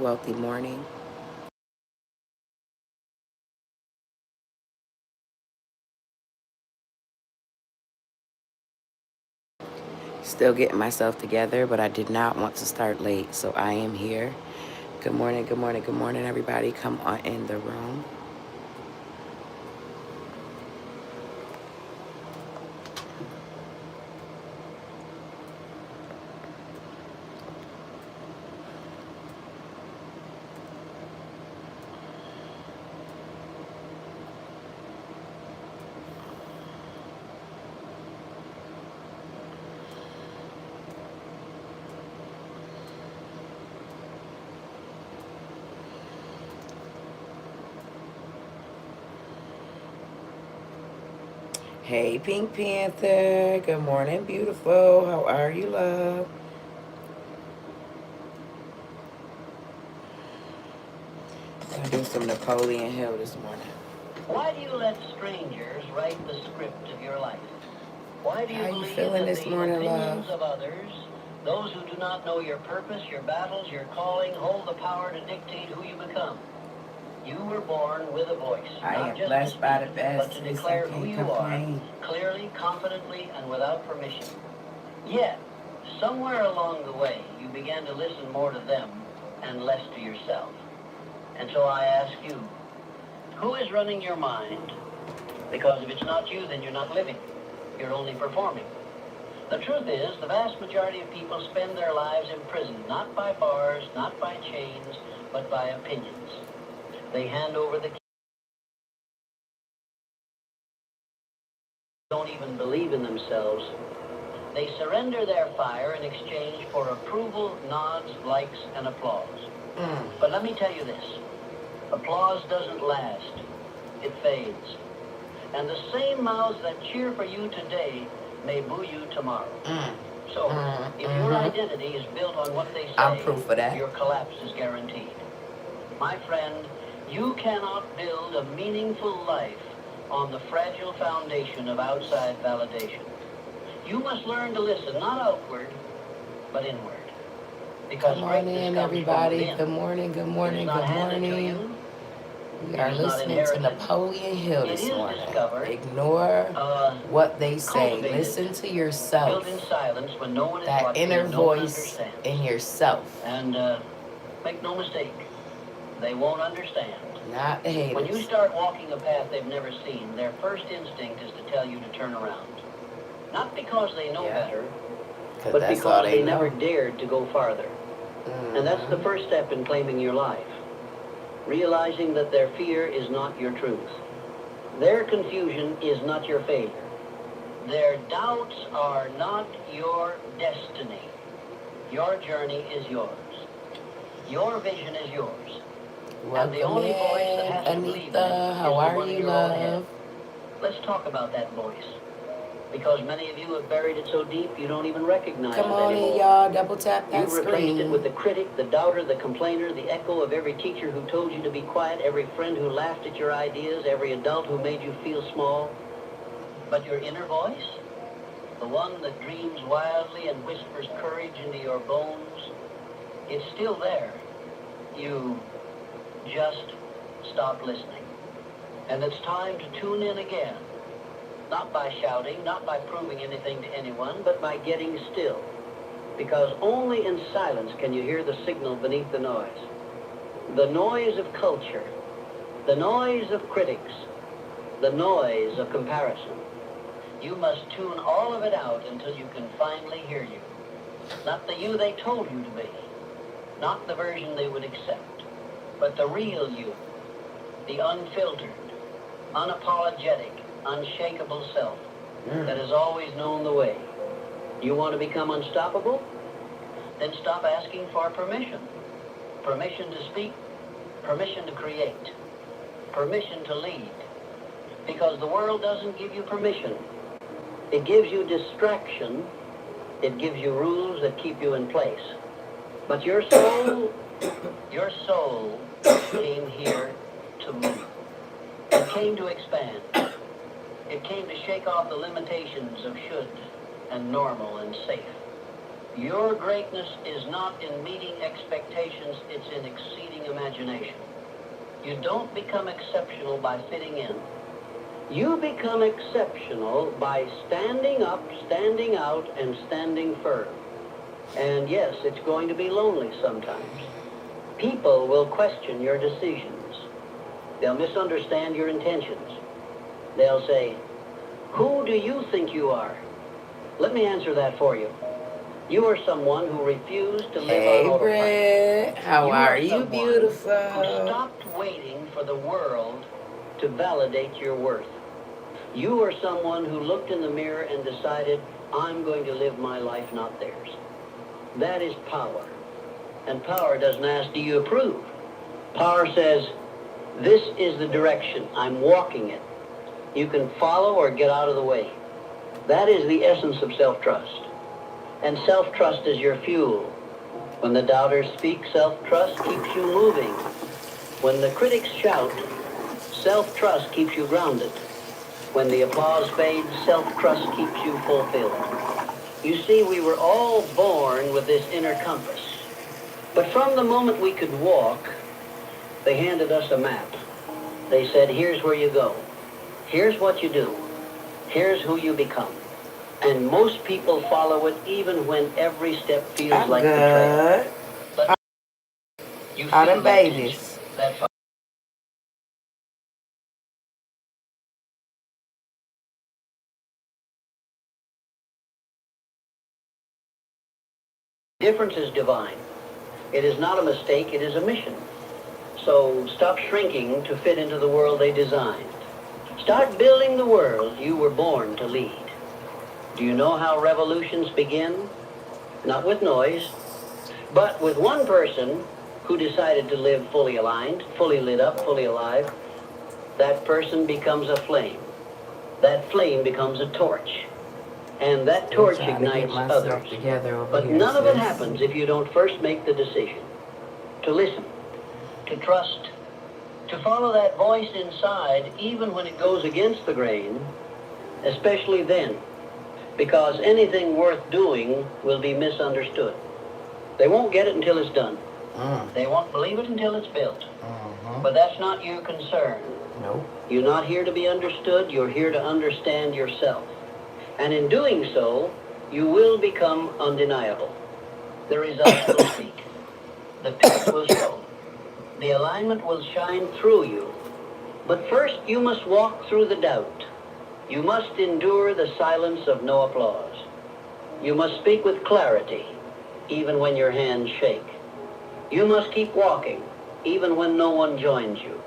wealthy morning. Still getting myself together, but I did not want to start late, so I am here. Good morning, good morning, good morning, everybody. Come on in the room. Hey, Pink Panther. Good morning, beautiful. How are you, love? I'm going to do some Napoleon Hill this morning. Why do you let strangers write the script of your life? Why do you How you believe feeling that this the morning, opinions love? of others, those who do not know your purpose, your battles, your calling, hold the power to dictate who you become? You were born with a voice, I not am just blessed to by speak, the best. but to At least declare I who can't you complain. are, clearly, confidently, and without permission. Yet, somewhere along the way, you began to listen more to them and less to yourself. And so I ask you, who is running your mind? Because if it's not you, then you're not living. You're only performing. The truth is, the vast majority of people spend their lives imprisoned, not by bars, not by chains, but by opinions. They hand over the key. Don't even believe in themselves. They surrender their fire in exchange for approval, nods, likes, and applause. But let me tell you this. Applause doesn't last. It fades. And the same mouths that cheer for you today may boo you tomorrow. So, if your identity is built on what they say, I'm proof of that. Your collapse is guaranteed. My friend, you cannot build a meaningful life on the fragile foundation of outside validation. You must learn to listen, not outward, but inward. Because Come on greatness in, comes from everybody. within. Good morning, good It morning, is not good handed to morning. you. We It are is not listening to inherited. Napoleon Hill It this is morning. discovered, Ignore what they say. cultivated, Listen to yourself. built in silence when no one is That watching inner and no one voice understands. in yourself. And make no mistake, they won't understand. Not the haters. When you start walking a path they've never seen, their first instinct is to tell you to turn around. Not because they know better, but because they never dared to go farther. And that's the first step in claiming your life. Realizing that their fear is not your truth. Their confusion is not your failure. Their doubts are not your destiny. Your journey is yours. Your vision is yours. Welcome And the only voice that has to believe in it Anita. How is the are one in you, your own head. love? Let's talk about that voice. Because many of you have buried it so deep you don't even recognize Come it on in, anymore. y'all. Double tap that You've replaced it screen. with the critic, the doubter, the complainer, the echo of every teacher who told you to be quiet, every friend who laughed at your ideas, every adult who made you feel small. But your inner voice, the one that dreams wildly and whispers courage into your bones, it's still there. You just stop listening. And it's time to tune in again. Not by shouting, not by proving anything to anyone, but by getting still. Because only in silence can you hear the signal beneath the noise. The noise of culture, the noise of critics, the noise of comparison. You must tune all of it out until you can finally hear you. Not the you they told you to be, not the version they would accept, but the real you, the unfiltered, unapologetic, unshakable self that has always known the way. You want to become unstoppable? Then stop asking for permission. Permission to speak, permission to create, permission to lead. Because the world doesn't give you permission. It gives you distraction. It gives you rules that keep you in place. But your soul came here to move. It came to expand. It came to shake off the limitations of should and normal and safe. Your greatness is not in meeting expectations, it's in exceeding imagination. You don't become exceptional by fitting in. You become exceptional by standing up, standing out, and standing firm. And yes, it's going to be lonely sometimes. People will question your decisions. They'll misunderstand your intentions. They'll say, "Who do you think you are?" Let me answer that for you. You are someone who refused to live on autopilot. Hey, Britt. How are you, someone beautiful? Who stopped waiting for the world to validate your worth. You are someone who looked in the mirror and decided, "I'm going to live my life, not theirs." That is power. And power doesn't ask, "Do you approve?" Power says, "This is the direction. I'm walking it. You can follow or get out of the way." That is the essence of self-trust. And self-trust is your fuel. When the doubters speak, self-trust keeps you moving. When the critics shout, self-trust keeps you grounded. When the applause fades, self-trust keeps you fulfilled. You see, we were all born with this inner compass. But from the moment we could walk, they handed us a map. They said, "Here's where you go. Here's what you do. Here's who you become." And most people follow it even when every step feels like betrayal. But you All feel them that babies. tension, that fire. Difference is divine. It is not a mistake, it is a mission. So stop shrinking to fit into the world they designed. Start building the world you were born to lead. Do you know how revolutions begin? Not with noise, but with one person who decided to live fully aligned, fully lit up, fully alive. That person becomes a flame. That flame becomes a torch. And that torch ignites others. But none of it happens if you don't first make the decision to listen, to trust, to follow that voice inside even when it goes against the grain, especially then, because anything worth doing will be misunderstood. They won't get it until it's done. They won't believe it until it's built. But that's not your concern. Nope. You're not here to be understood, you're here to understand yourself. And in doing so, you will become undeniable. The results will speak. The peace will show. The alignment will shine through you. But first, you must walk through the doubt. You must endure the silence of no applause. You must speak with clarity, even when your hands shake. You must keep walking, even when no one joins you.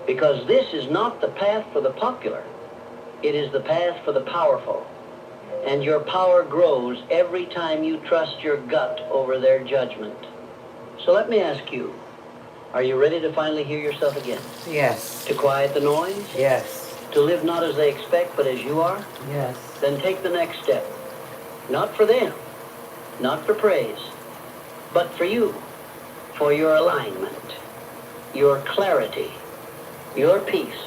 Because this is not the path for the popular. It is the path for the powerful. And your power grows every time you trust your gut over their judgment. So let me ask you, are you ready to finally hear yourself again? Yes. To quiet the noise? Yes. To live not as they expect, but as you are? Yes. Then take the next step. Not for them, not for praise, but for you, for your alignment, your clarity, your peace.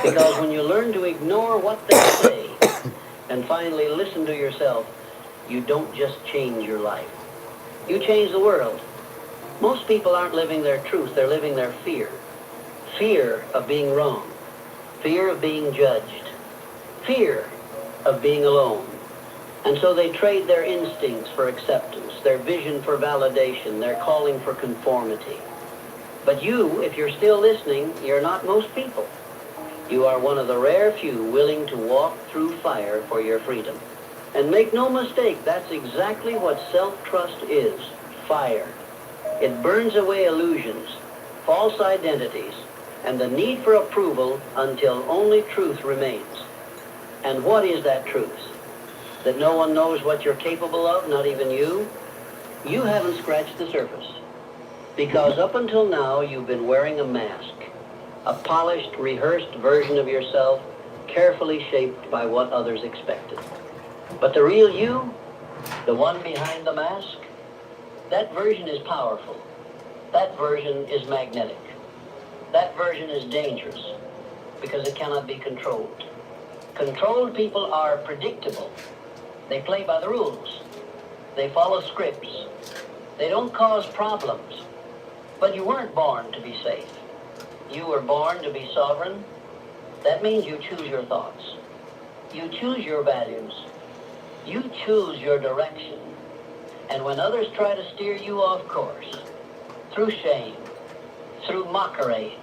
Because when you learn to ignore what they say and finally listen to yourself, you don't just change your life. You change the world. Most people aren't living their truth, they're living their fear. Fear of being wrong. Fear of being judged. Fear of being alone. And so they trade their instincts for acceptance, their vision for validation, their calling for conformity. But you, if you're still listening, you're not most people. You are one of the rare few willing to walk through fire for your freedom. And make no mistake, that's exactly what self-trust is, fire. It burns away illusions, false identities, and the need for approval until only truth remains. And what is that truth? That no one knows what you're capable of, not even you? You haven't scratched the surface. Because up until now, you've been wearing a mask. A polished, rehearsed version of yourself, carefully shaped by what others expected. But the real you, the one behind the mask, that version is powerful. That version is magnetic. That version is dangerous because it cannot be controlled. Controlled people are predictable. They play by the rules. They follow scripts. They don't cause problems. But you weren't born to be safe. You were born to be sovereign. That means you choose your thoughts. You choose your values. You choose your direction. And when others try to steer you off course, through shame, through mockery,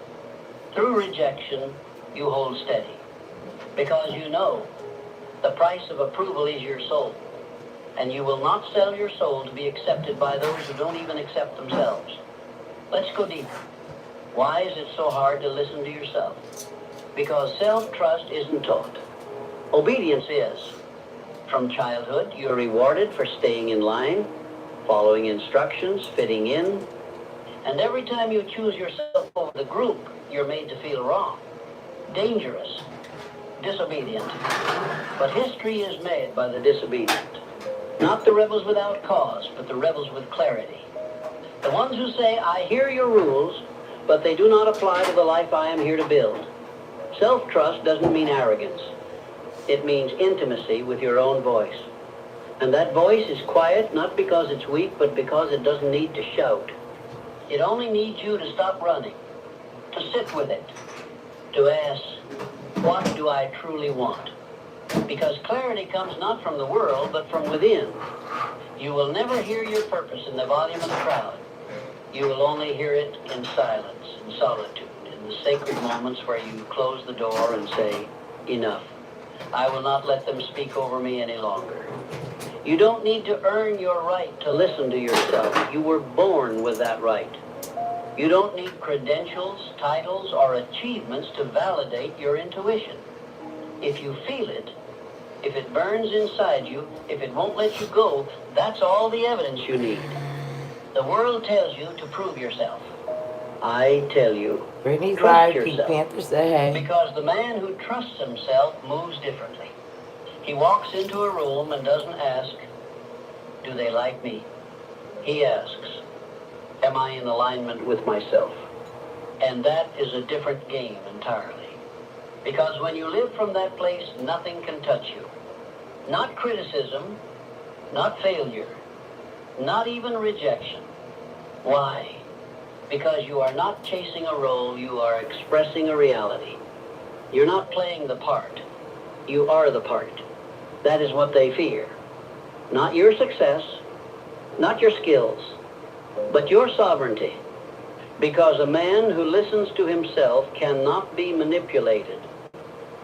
through rejection, you hold steady. Because you know the price of approval is your soul. And you will not sell your soul to be accepted by those who don't even accept themselves. Let's go deeper. Why is it so hard to listen to yourself? Because self-trust isn't taught. Obedience is. From childhood, you're rewarded for staying in line, following instructions, fitting in. And every time you choose yourself over the group, you're made to feel wrong, dangerous, disobedient. But history is made by the disobedient. Not the rebels without cause, but the rebels with clarity. The ones who say, I hear your rules, but they do not apply to the life I am here to build. Self-trust doesn't mean arrogance. It means intimacy with your own voice. And that voice is quiet, not because it's weak, but because it doesn't need to shout. It only needs you to stop running, to sit with it, to ask, what do I truly want? Because clarity comes not from the world, but from within. You will never hear your purpose in the volume of the crowd. You will only hear it in silence, in solitude, in the sacred moments where you close the door and say, enough. I will not let them speak over me any longer. You don't need to earn your right to listen to yourself. You were born with that right. You don't need credentials, titles, or achievements to validate your intuition. If you feel it, if it burns inside you, if it won't let you go, that's all the evidence you need. The world tells you to prove yourself. I tell you, Brittany's trust live. Pink yourself. Panther said, hey. Because the man who trusts himself moves differently. He walks into a room and doesn't ask, do they like me? He asks, am I in alignment with myself? And that is a different game entirely. Because when you live from that place, nothing can touch you. Not criticism, not failure, not even rejection. Why? Because you are not chasing a role, you are expressing a reality. You're not playing the part. You are the part. That is what they fear. Not your success, not your skills, but your sovereignty. Because a man who listens to himself cannot be manipulated.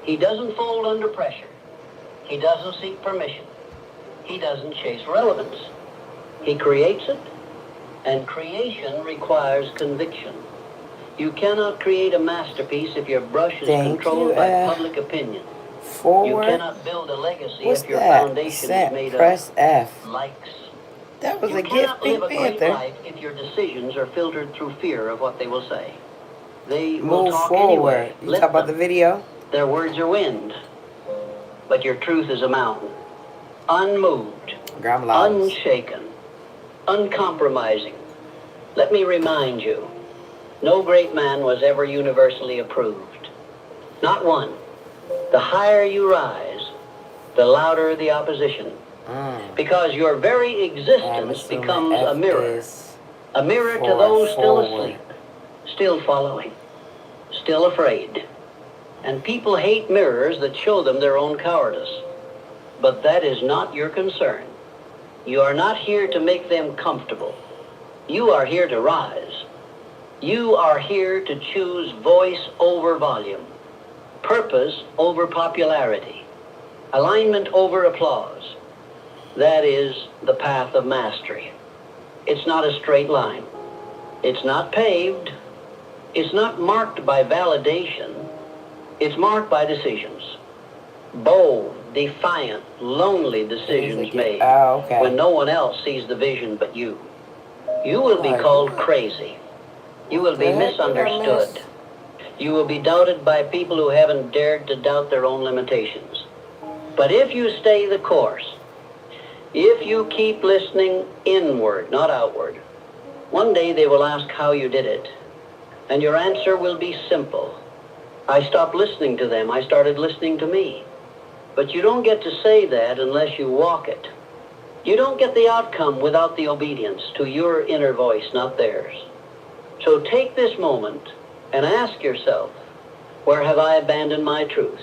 He doesn't fold under pressure. He doesn't seek permission. He doesn't chase relevance. He creates it, and creation requires conviction. You cannot create a masterpiece if your brush is controlled by public opinion. Forward. You cannot build a legacy What's if your that? foundation Set, is made press of F. likes. That was You a gift, cannot Pink live a great Panther. life if your decisions are filtered through fear of what they will say. They will Move talk forward. anyway. You Let talk about them. the video? Their words are wind, but your truth is a mountain. Unmoved, unshaken, uncompromising. Let me remind you, no great man was ever universally approved. Not one. The higher you rise, the louder the opposition. Because your very existence becomes a mirror. A mirror to those still asleep, still following, still afraid. And people hate mirrors that show them their own cowardice. But that is not your concern. You are not here to make them comfortable. You are here to rise. You are here to choose voice over volume, purpose over popularity, alignment over applause. That is the path of mastery. It's not a straight line. It's not paved. It's not marked by validation. It's marked by decisions. Bold, defiant, lonely decisions made when no one else sees the vision but you. You will be called crazy. You will be misunderstood. You will be doubted by people who haven't dared to doubt their own limitations. But if you stay the course, if you keep listening inward, not outward, one day they will ask how you did it. And your answer will be simple. I stopped listening to them. I started listening to me. But you don't get to say that unless you walk it. You don't get the outcome without the obedience to your inner voice, not theirs. So take this moment and ask yourself, where have I abandoned my truth?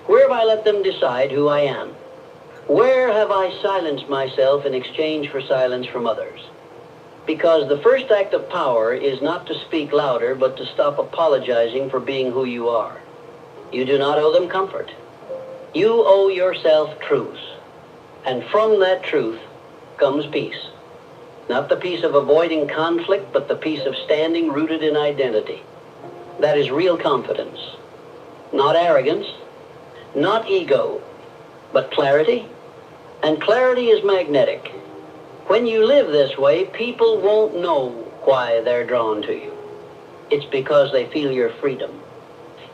Where have I let them decide who I am? Where have I silenced myself in exchange for silence from others? Because the first act of power is not to speak louder, but to stop apologizing for being who you are. You do not owe them comfort. You owe yourself truth. And from that truth comes peace. Not the peace of avoiding conflict, but the peace of standing rooted in identity. That is real confidence. Not arrogance, not ego, but clarity. And clarity is magnetic. When you live this way, people won't know why they're drawn to you. It's because they feel your freedom,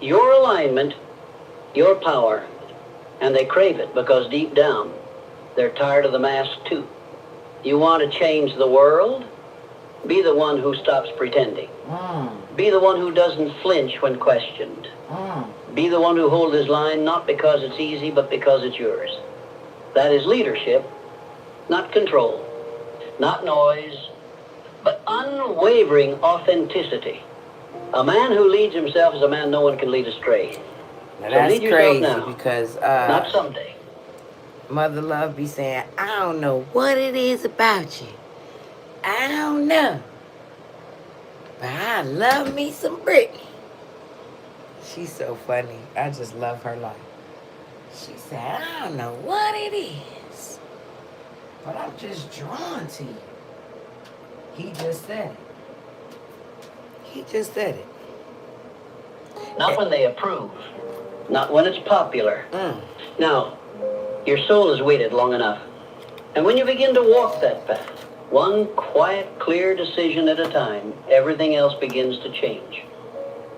your alignment, your power, and they crave it because deep down, they're tired of the mask too. You want to change the world? Be the one who stops pretending. Be the one who doesn't flinch when questioned. Be the one who holds his line not because it's easy, but because it's yours. That is leadership, not control, not noise, but unwavering authenticity. A man who leads himself is a man no one can lead astray. Now So that's lead yourself crazy now, because not someday. Mother Love be saying, I don't know what it is about you. I don't know. But I love me some Brittany. She's so funny. I just love her life. She said, I don't know what it is, but I'm just drawn to you. He just said it. He just said it. Not when they approve. Not when it's popular. Now, your soul has waited long enough. And when you begin to walk that path, one quiet, clear decision at a time, everything else begins to change.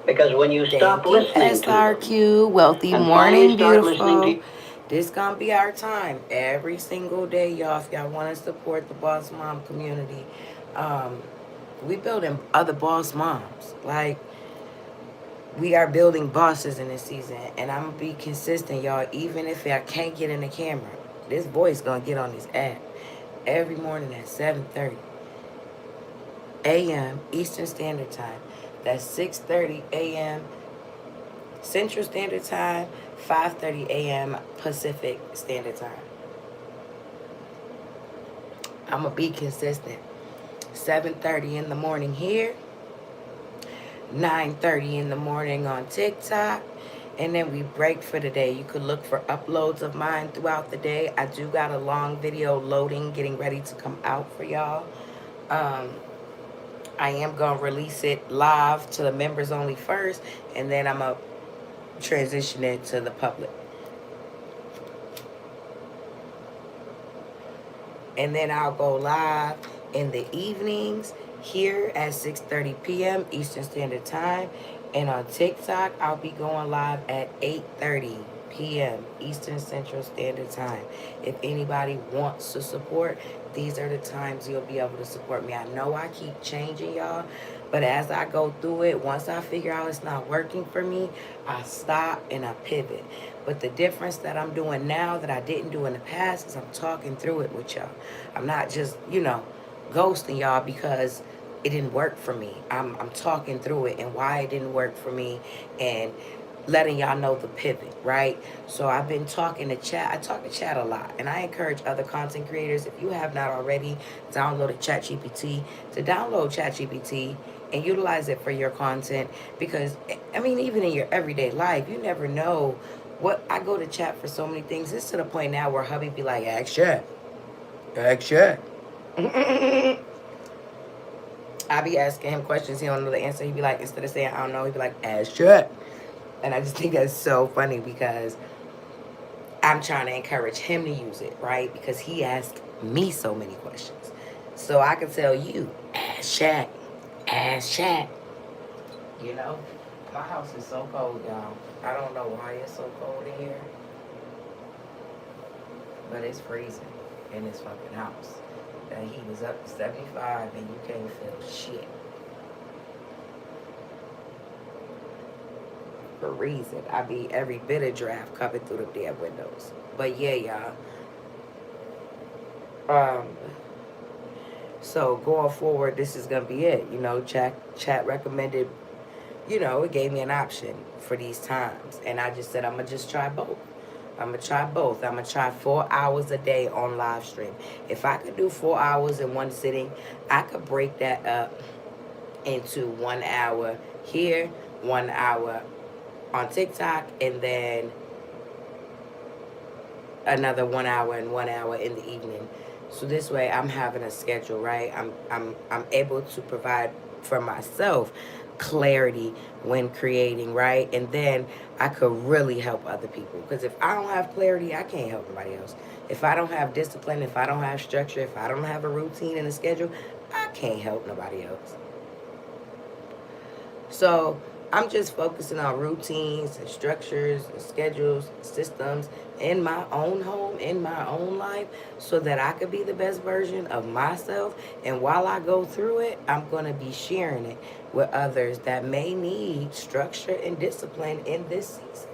Because when you stop listening to them, SRQ, wealthy and morning, finally start listening beautiful. to This gonna be our time every single day, y'all. If y'all want to support the Boss Mom community, we building other boss moms. Like, we are building bosses in this season, and I'm gonna be consistent, y'all. Even if I can't get in the camera, this voice gonna get on this app every morning at 7:30 a.m. Eastern Standard Time. That's 6:30 a.m. Central Standard Time, 5:30 a.m. Pacific Standard Time. I'm gonna be consistent. 7:30 in the morning here, 9:30 in the morning on TikTok, and then we break for the day. You could look for uploads of mine throughout the day. I do got a long video loading, getting ready to come out for y'all. I am gonna release it live to the members only first, and then I'm gonna transition it to the public. And then I'll go live in the evenings here at 6:30 p.m. Eastern Standard Time. And on TikTok, I'll be going live at 8:30 p.m. Eastern Central Standard Time. If anybody wants to support, these are the times you'll be able to support me. I know I keep changing, y'all, but as I go through it, once I figure out it's not working for me, I stop and I pivot. But the difference that I'm doing now that I didn't do in the past is I'm talking through it with y'all. I'm not just, ghosting y'all because it didn't work for me. I'm talking through it and why it didn't work for me and letting y'all know the pivot, right? So I've been talking to chat. I talk to chat a lot, and I encourage other content creators, if you have not already downloaded ChatGPT, to download ChatGPT and utilize it for your content. Because, even in your everyday life, you never know what. I go to chat for so many things. It's to the point now where hubby be like, ask chat. Ask chat. I be asking him questions, he don't know the answer. He be like, instead of saying, I don't know, he be like, ask chat. And I just think that's so funny because I'm trying to encourage him to use it, right? Because he asked me so many questions. So I can tell you, ask chat. Ask chat. My house is so cold, y'all. I don't know why it's so cold in here. But it's freezing in this fucking house. The heat is up to 75 and you can't feel shit. For a reason. I be every bit of draft coming through the damn windows. But yeah, y'all. Um, so going forward, this is gonna be it. You know, chat recommended. You know, it gave me an option for these times, and I just said I'm gonna just try both. I'm gonna try both. I'm gonna try 4 hours a day on live stream. If I could do 4 hours in one sitting, I could break that up into 1 hour here, 1 hour on TikTok, and then another 1 hour and 1 hour in the evening. So this way I'm having a schedule, right? I'm able to provide for myself clarity when creating, right? And then I could really help other people. Because if I don't have clarity, I can't help nobody else. If I don't have discipline, if I don't have structure, if I don't have a routine and a schedule, I can't help nobody else. So I'm just focusing on routines and structures and schedules, and systems in my own home, in my own life, so that I could be the best version of myself. And while I go through it, I'm going to be sharing it with others that may need structure and discipline in this season.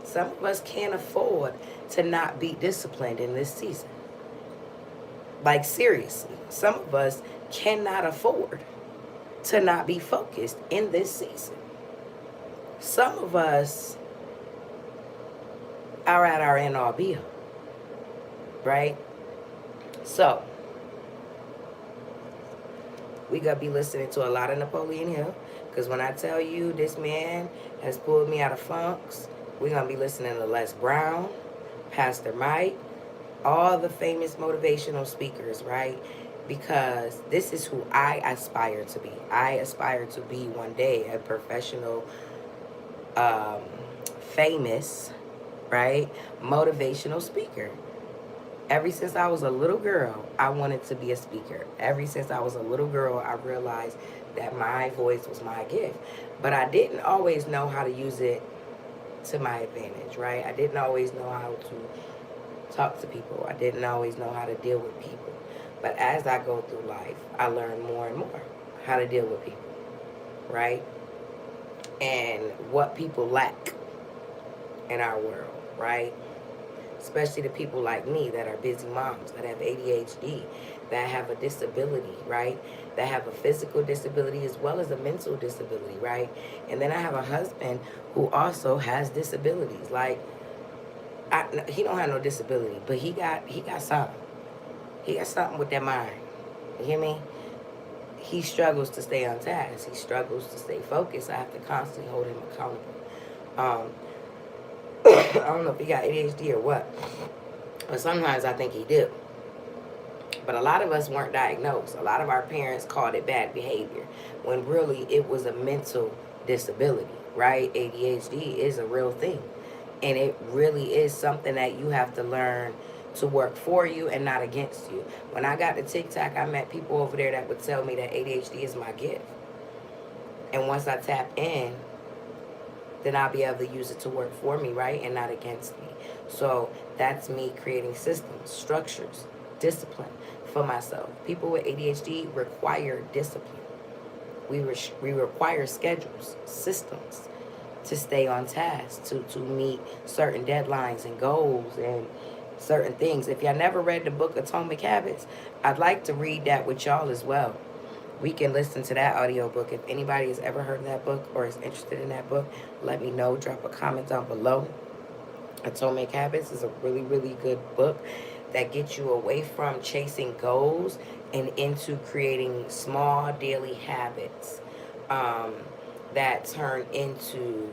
Some of us can't afford to not be disciplined in this season. Like, seriously, some of us cannot afford to not be focused in this season. Some of us are at our end all be all, right? So, we gonna be listening to a lot of Napoleon Hill, because when I tell you this man has pulled me out of funks, we're gonna be listening to Les Brown, Pastor Mike, all the famous motivational speakers, right? Because this is who I aspire to be. I aspire to be one day a professional, famous, right, motivational speaker. Ever since I was a little girl, I wanted to be a speaker. Ever since I was a little girl, I realized that my voice was my gift. But I didn't always know how to use it to my advantage, right? I didn't always know how to talk to people. I didn't always know how to deal with people. But as I go through life, I learn more and more how to deal with people, right? And what people lack in our world, right? Especially the people like me that are busy moms, that have ADHD, that have a disability, right? That have a physical disability as well as a mental disability, right? And then I have a husband who also has disabilities. Like, he don't have no disability, but he got something. He got something with that mind. You hear me? He struggles to stay on task. He struggles to stay focused. I have to constantly hold him accountable. I don't know if he got ADHD or what, but sometimes I think he do. But a lot of us weren't diagnosed. A lot of our parents called it bad behavior, when really it was a mental disability, right? ADHD is a real thing. And it really is something that you have to learn to work for you and not against you. When I got to TikTok, I met people over there that would tell me that ADHD is my gift. And once I tap in, then I'll be able to use it to work for me, right? And not against me. So that's me creating systems, structures, discipline for myself. People with ADHD require discipline. We require schedules, systems to stay on task, to meet certain deadlines and goals and certain things. If y'all never read the book Atomic Habits, I'd like to read that with y'all as well. We can listen to that audiobook. If anybody has ever heard of that book or is interested in that book, let me know. Drop a comment down below. Atomic Habits is a really, really good book that gets you away from chasing goals and into creating small daily habits that turn into,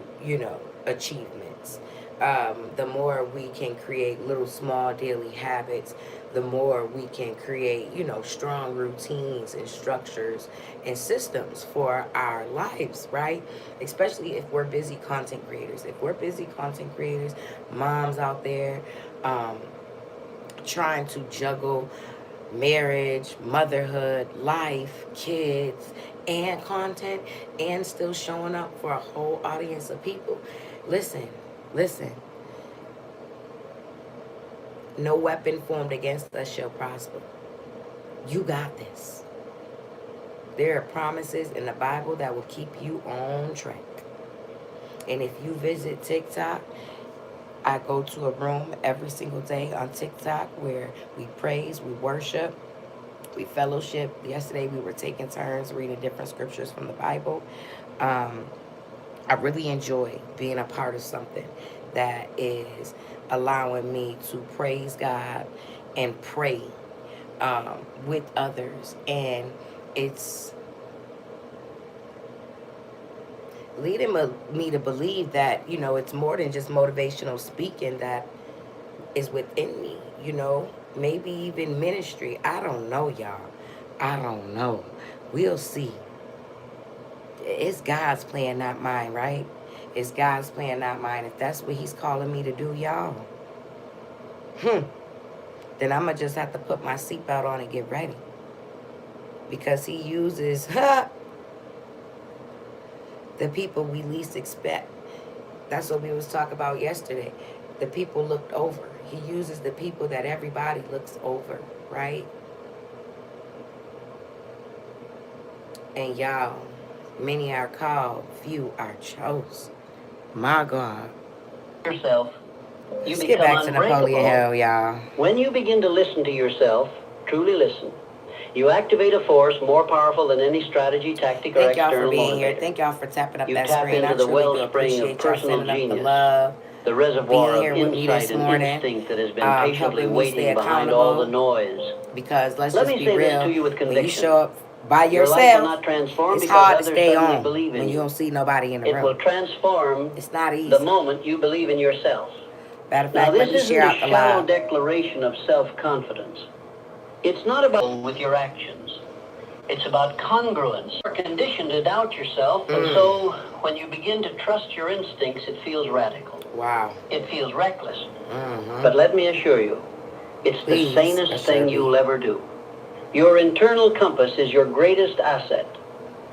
achievements. The more we can create little small daily habits, the more we can create, strong routines and structures and systems for our lives, right? Especially if we're busy content creators. If we're busy content creators, moms out there, trying to juggle marriage, motherhood, life, kids, and content, and still showing up for a whole audience of people. Listen. No weapon formed against us shall prosper. You got this. There are promises in the Bible that will keep you on track. And if you visit TikTok, I go to a room every single day on TikTok where we praise, we worship, we fellowship. Yesterday we were taking turns reading different scriptures from the Bible. Um, I really enjoy being a part of something that is allowing me to praise God and pray with others. And it's leading me to believe that, you know, it's more than just motivational speaking that is within me, you know, maybe even ministry. I don't know, y'all. I don't know. We'll see. It's God's plan, not mine, right? It's God's plan, not mine. If that's what he's calling me to do, y'all, then I'm going to just have to put my seatbelt on and get ready. Because he uses the people we least expect. That's what we was talking about yesterday. The people looked over. He uses the people that everybody looks over, right? And y'all, many are called, few are chosen. My God. Yourself, you Let's get back to Napoleon Hill, y'all. When you begin to listen to yourself, truly listen, you activate a force more powerful than any strategy, tactic, or Thank y'all external for being motivator. here. Thank y'all for tapping up You that tap screen. I into the truly do wellspring of appreciate y'all personal sending up the genius, love. the reservoir Being here of with me insight this and morning, instinct that has been patiently helping me stay waiting behind all the accountable. noise. Because let's Let just me be say this real, to you with when you conviction. show up by Your life will yourself, not transform it's because hard to others stay suddenly on believe in when you you. don't see nobody in the It will room. transform It's not easy. the moment you believe in yourself. Matter of Now, fact, let this me share isn't out a the shallow live. declaration of self-confidence. It's not about with your actions. It's about congruence. You're conditioned to doubt yourself, and so when you begin to trust your instincts, it feels radical. Wow. It feels reckless. But let me assure you, it's the sanest thing you'll ever do. Your internal compass is your greatest asset,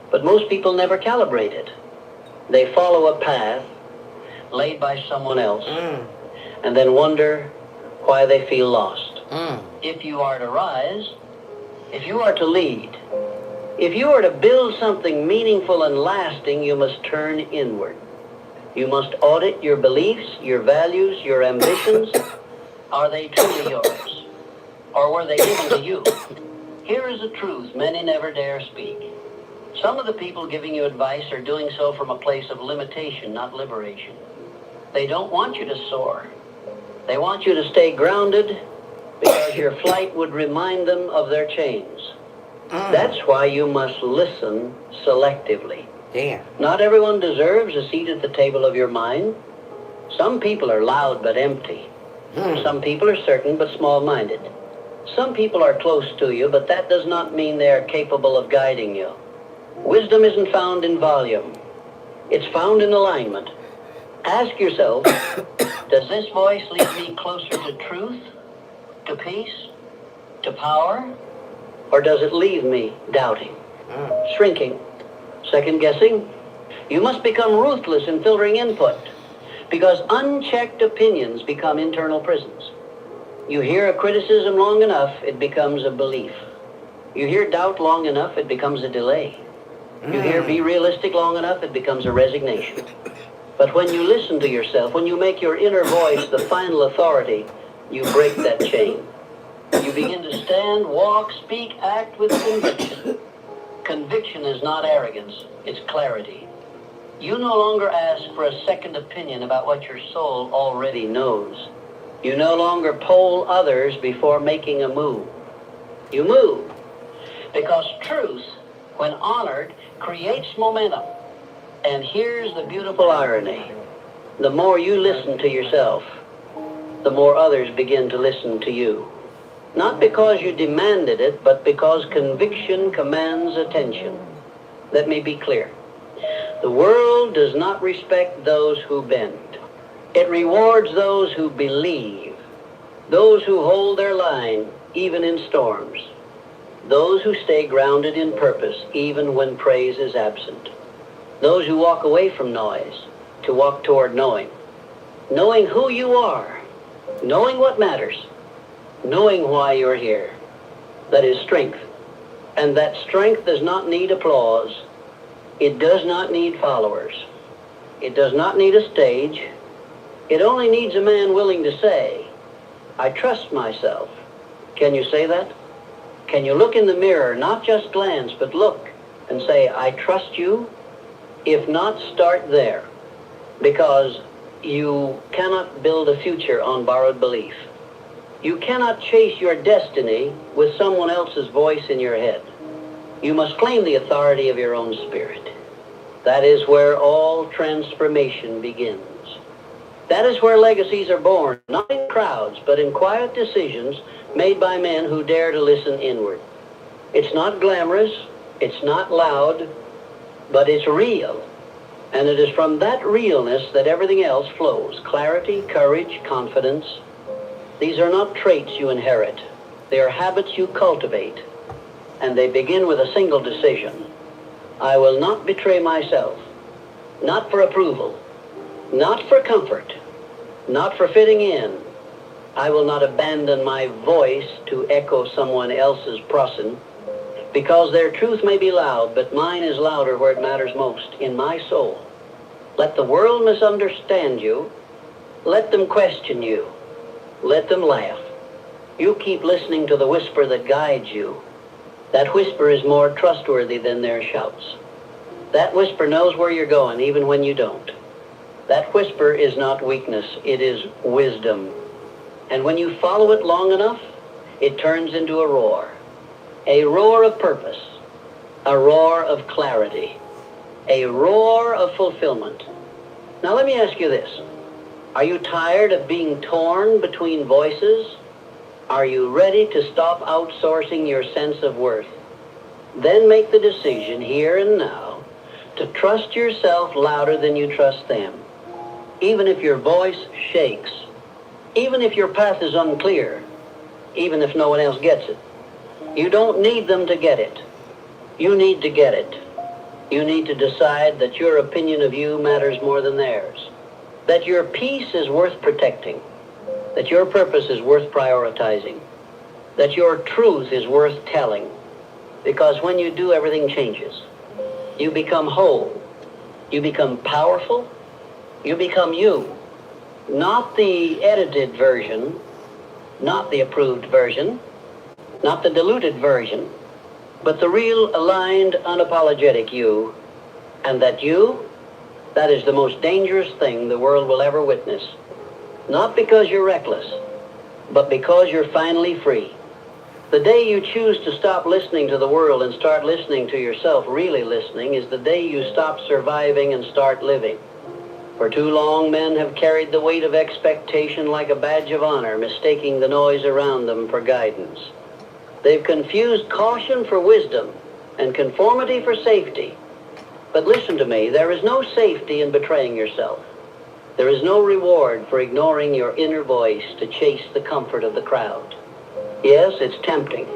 but most people never calibrate it. They follow a path laid by someone else and then wonder why they feel lost. If you are to rise, if you are to lead, if you are to build something meaningful and lasting, you must turn inward. You must audit your beliefs, your values, your ambitions. Are they truly yours? Or were they given to you? Here is a truth many never dare speak. Some of the people giving you advice are doing so from a place of limitation, not liberation. They don't want you to soar. They want you to stay grounded because your flight would remind them of their chains. That's why you must listen selectively. Damn. Not everyone deserves a seat at the table of your mind. Some people are loud but empty. Some people are certain but small-minded. Some people are close to you, but that does not mean they are capable of guiding you. Wisdom isn't found in volume. It's found in alignment. Ask yourself, does this voice lead me closer to truth, to peace, to power? Or does it leave me doubting, shrinking, second-guessing? You must become ruthless in filtering input, because unchecked opinions become internal prisons. You hear a criticism long enough, it becomes a belief. You hear doubt long enough, it becomes a delay. You hear be realistic long enough, it becomes a resignation. But when you listen to yourself, when you make your inner voice the final authority, you break that chain. You begin to stand, walk, speak, act with conviction. Conviction is not arrogance, it's clarity. You no longer ask for a second opinion about what your soul already knows. You no longer poll others before making a move. You move because truth, when honored, creates momentum. And here's the beautiful irony. The more you listen to yourself, the more others begin to listen to you. Not because you demanded it, but because conviction commands attention. Let me be clear. The world does not respect those who bend. It rewards those who believe, those who hold their line, even in storms, those who stay grounded in purpose, even when praise is absent, those who walk away from noise to walk toward knowing who you are, knowing what matters, knowing why you're here. That is strength. And that strength does not need applause. It does not need followers. It does not need a stage. It only needs a man willing to say, I trust myself. Can you say that? Can you look in the mirror, not just glance, but look and say, I trust you? If not, start there. Because you cannot build a future on borrowed belief. You cannot chase your destiny with someone else's voice in your head. You must claim the authority of your own spirit. That is where all transformation begins. That is where legacies are born, not in crowds, but in quiet decisions made by men who dare to listen inward. It's not glamorous, it's not loud, but it's real. And it is from that realness that everything else flows. Clarity, courage, confidence. These are not traits you inherit. They are habits you cultivate. And they begin with a single decision. I will not betray myself. Not for approval. Not for comfort. Not for fitting in. I will not abandon my voice to echo someone else's prosyn, because their truth may be loud, but mine is louder where it matters most, in my soul. Let the world misunderstand you. Let them question you. Let them laugh. You keep listening to the whisper that guides you. That whisper is more trustworthy than their shouts. That whisper knows where you're going, even when you don't. That whisper is not weakness, it is wisdom. And when you follow it long enough, it turns into a roar. A roar of purpose. A roar of clarity. A roar of fulfillment. Now let me ask you this. Are you tired of being torn between voices? Are you ready to stop outsourcing your sense of worth? Then make the decision here and now to trust yourself louder than you trust them. Even if your voice shakes, even if your path is unclear, even if no one else gets it. You don't need them to get it. You need to get it. You need to decide that your opinion of you matters more than theirs, that your peace is worth protecting, that your purpose is worth prioritizing, that your truth is worth telling, because when you do, everything changes. You become whole. You become powerful. You become you. Not the edited version, not the approved version, not the diluted version, but the real, aligned, unapologetic you. And that you, that is the most dangerous thing the world will ever witness. Not because you're reckless, but because you're finally free. The day you choose to stop listening to the world and start listening to yourself, really listening, is the day you stop surviving and start living. For too long, men have carried the weight of expectation like a badge of honor, mistaking the noise around them for guidance. They've confused caution for wisdom and conformity for safety. But listen to me, there is no safety in betraying yourself. There is no reward for ignoring your inner voice to chase the comfort of the crowd. Yes, it's tempting.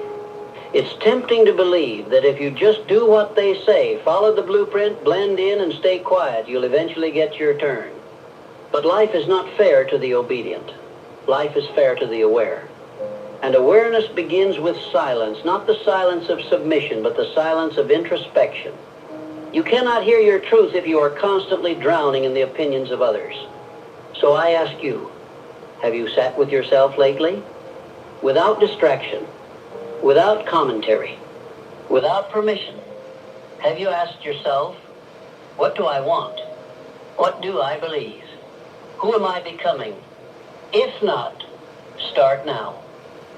It's tempting to believe that if you just do what they say, follow the blueprint, blend in, and stay quiet, you'll eventually get your turn. But life is not fair to the obedient. Life is fair to the aware. And awareness begins with silence, not the silence of submission, but the silence of introspection. You cannot hear your truth if you are constantly drowning in the opinions of others. So I ask you, have you sat with yourself lately? Without distraction, without commentary, without permission, have you asked yourself, what do I want? What do I believe? Who am I becoming? If not, start now.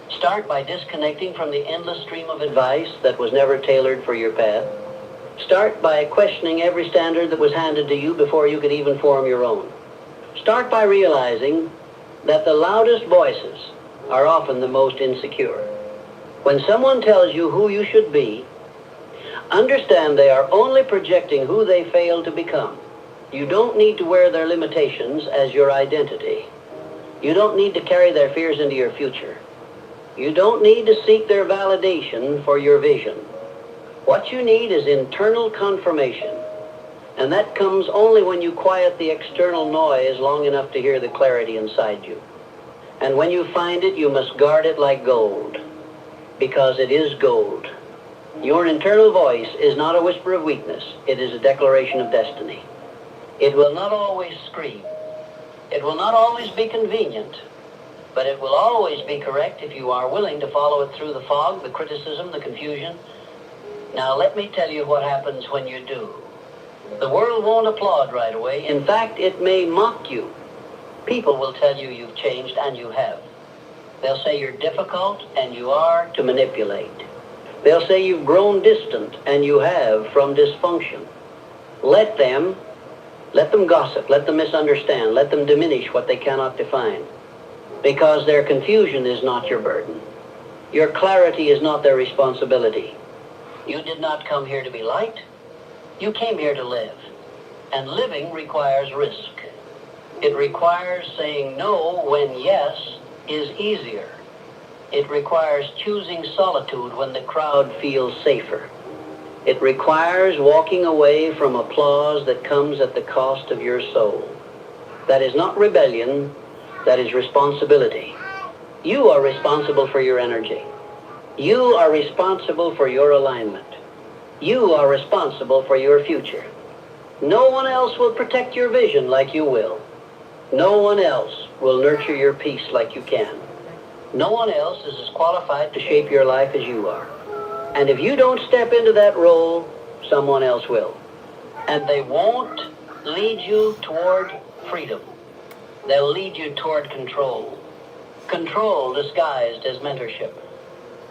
Start by disconnecting from the endless stream of advice that was never tailored for your path. Start by questioning every standard that was handed to you before you could even form your own. Start by realizing that the loudest voices are often the most insecure. When someone tells you who you should be, understand they are only projecting who they failed to become. You don't need to wear their limitations as your identity. You don't need to carry their fears into your future. You don't need to seek their validation for your vision. What you need is internal confirmation, and that comes only when you quiet the external noise long enough to hear the clarity inside you. And when you find it, you must guard it like gold, because it is gold. Your internal voice is not a whisper of weakness. It is a declaration of destiny. It will not always scream. It will not always be convenient, but it will always be correct if you are willing to follow it through the fog, the criticism, the confusion. Now let me tell you what happens when you do. The world won't applaud right away. In fact, it may mock you. People will tell you you've changed, and you have. They'll say you're difficult, and you are to manipulate. They'll say you've grown distant, and you have, from dysfunction. Let them gossip, let them misunderstand, let them diminish what they cannot define. Because their confusion is not your burden. Your clarity is not their responsibility. You did not come here to be liked. You came here to live. And living requires risk. It requires saying no when yes is easier. It requires choosing solitude when the crowd feels safer. It requires walking away from applause that comes at the cost of your soul. That is not rebellion, that is responsibility. You are responsible for your energy. You are responsible for your alignment. You are responsible for your future. No one else will protect your vision like you will. No one else will nurture your peace like you can. No one else is as qualified to shape your life as you are. And if you don't step into that role, someone else will. And they won't lead you toward freedom. They'll lead you toward control. Control disguised as mentorship.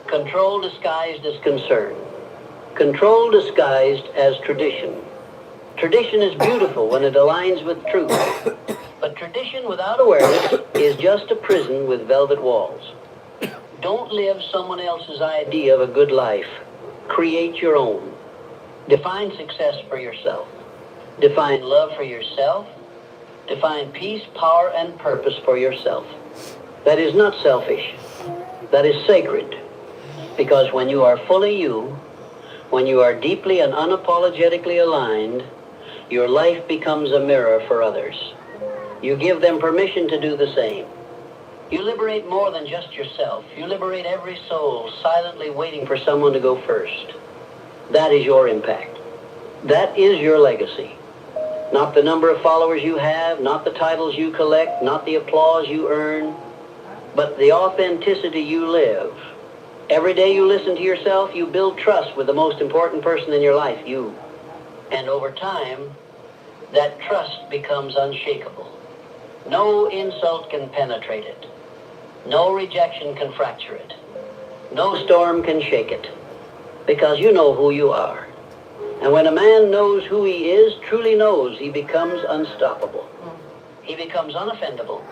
Control disguised as concern. Control disguised as tradition. Tradition is beautiful when it aligns with truth. But tradition without awareness is just a prison with velvet walls. Don't live someone else's idea of a good life. Create your own. Define success for yourself. Define love for yourself. Define peace, power, and purpose for yourself. That is not selfish. That is sacred. Because when you are fully you, when you are deeply and unapologetically aligned, your life becomes a mirror for others. You give them permission to do the same. You liberate more than just yourself. You liberate every soul silently waiting for someone to go first. That is your impact. That is your legacy. Not the number of followers you have, not the titles you collect, not the applause you earn, but the authenticity you live. Every day you listen to yourself, you build trust with the most important person in your life, you. And over time, that trust becomes unshakable. No insult can penetrate it. No rejection can fracture it. No storm can shake it. Because you know who you are. And when a man knows who he is, truly knows, he becomes unstoppable. He becomes unoffendable.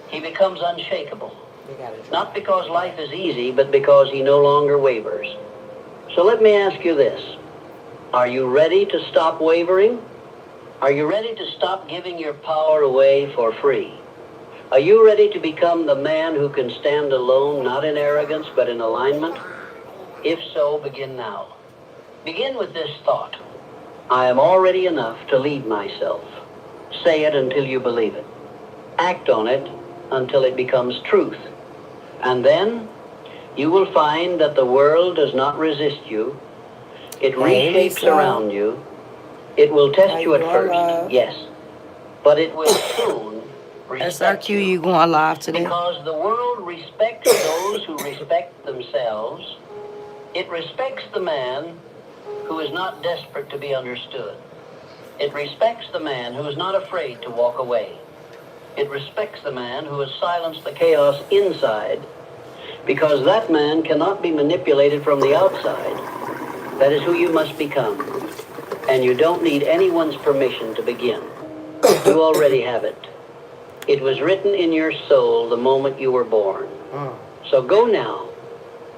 He becomes unshakable. Not because life is easy, but because he no longer wavers. So let me ask you this. Are you ready to stop wavering? Are you ready to stop giving your power away for free? Are you ready to become the man who can stand alone, not in arrogance, but in alignment? If so, begin now. Begin with this thought. I am already enough to lead myself. Say it until you believe it. Act on it until it becomes truth. And then you will find that the world does not resist you. It reshapes around you. It will test you at first, yes. But it will soon respect SRQ, you going live today? Because the world respects those who respect themselves. It respects the man who is not desperate to be understood. It respects the man who is not afraid to walk away. It respects the man who has silenced the chaos inside, because that man cannot be manipulated from the outside. That is who you must become. And you don't need anyone's permission to begin. You already have it. It was written in your soul the moment you were born. So go now.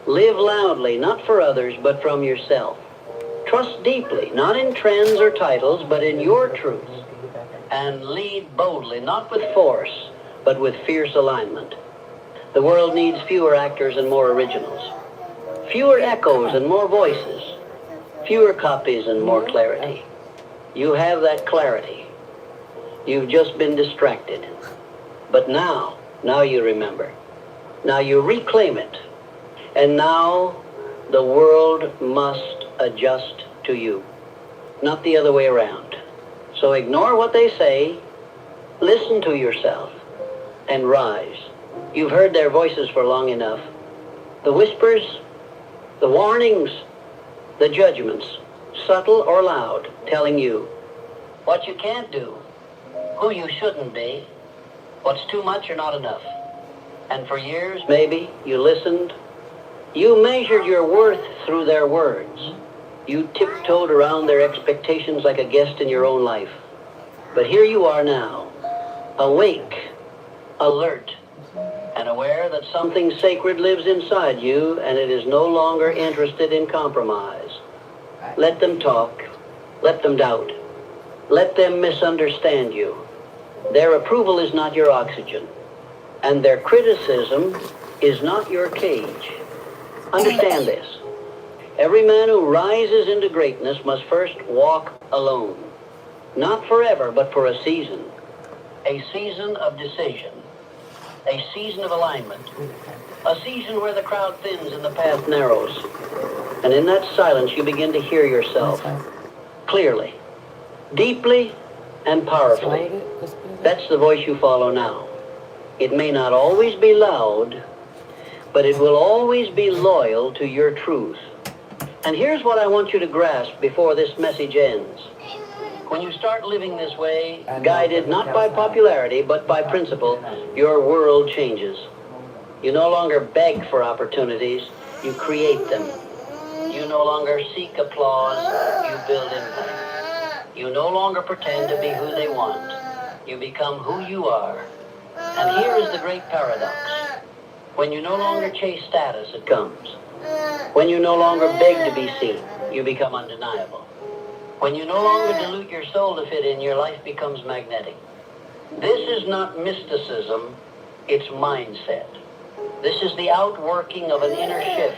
Live loudly, not for others, but from yourself. Trust deeply, not in trends or titles, but in your truth. And lead boldly, not with force, but with fierce alignment. The world needs fewer actors and more originals. Fewer echoes and more voices. Fewer copies and more clarity. You have that clarity. You've just been distracted. But now you remember. Now you reclaim it. And now the world must adjust to you, not the other way around. So ignore what they say, Listen to yourself and rise. You've heard their voices for long enough. The whispers, the warnings, the judgments, subtle or loud, telling you what you can't do, who you shouldn't be, what's too much or not enough. And for years, maybe, you listened. You measured your worth through their words. You tiptoed around their expectations like a guest in your own life. But here you are now, awake, alert, and aware that something sacred lives inside you and it is no longer interested in compromise. Let them talk. Let them doubt. Let them misunderstand you. Their approval is not your oxygen, and their criticism is not your cage. Understand this. Every man who rises into greatness must first walk alone. Not forever, but for a season. A season of decision. A season of alignment. A season where the crowd thins and the path narrows. And in that silence you begin to hear yourself clearly, deeply, and powerfully. That's the voice you follow now. It may not always be loud, but it will always be loyal to your truth. And here's what I want you to grasp before this message ends. When you start living this way, guided not by popularity, but by principle, your world changes. You no longer beg for opportunities, you create them. You no longer seek applause, you build impact. You no longer pretend to be who they want. You become who you are. And here is the great paradox. When you no longer chase status, it comes. When you no longer beg to be seen, you become undeniable. When you no longer dilute your soul to fit in, your life becomes magnetic. This is not mysticism, it's mindset. This is the outworking of an inner shift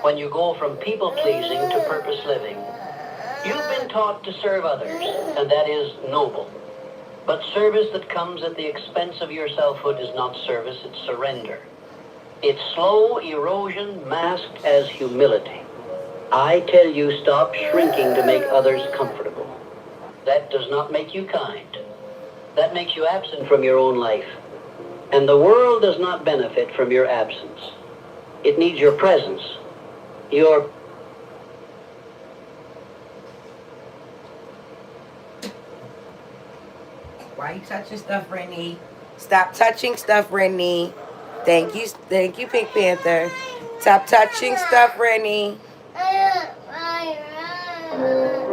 when you go from people-pleasing to purpose living. You've been taught to serve others, and that is noble. But service that comes at the expense of your selfhood is not service, it's surrender. It's slow erosion masked as humility. I tell you, stop shrinking to make others comfortable. That does not make you kind. That makes you absent from your own life. And the world does not benefit from your absence. It needs your presence. Your... Why you touching stuff, Brittany? Stop touching stuff, Brittany. Thank you, Pink Panther. Stop touching stuff, Brittany.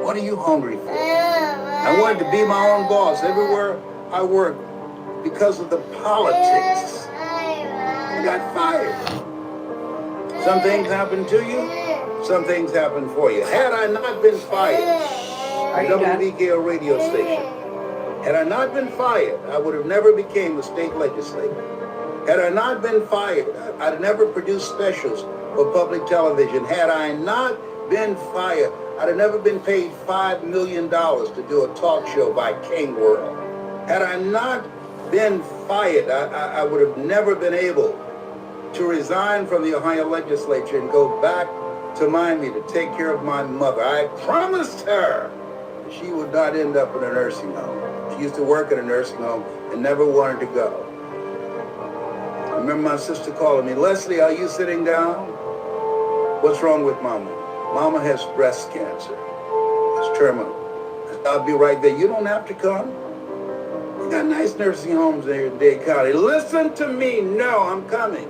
What are you hungry for? I wanted to be my own boss everywhere I worked because of the politics. I got fired. Some things happen to you, some things happen for you. Had I not been fired at WBKO radio station, had I not been fired, I would have never became a state legislator. Had I not been fired, I'd have never produced specials for public television. Had I not been fired, I'd have never been paid $5 million to do a talk show by King World. Had I not been fired, I would have never been able to resign from the Ohio legislature and go back to Miami to take care of my mother. I promised her she would not end up in a nursing home. She used to work in a nursing home and never wanted to go. I remember my sister calling me, "Leslie, are you sitting down? What's wrong with Mama?" "Mama has breast cancer. It's terminal." I said, "I'll be right there." "You don't have to come. You got nice nursing homes here in Dade County." "Listen to me. No, I'm coming."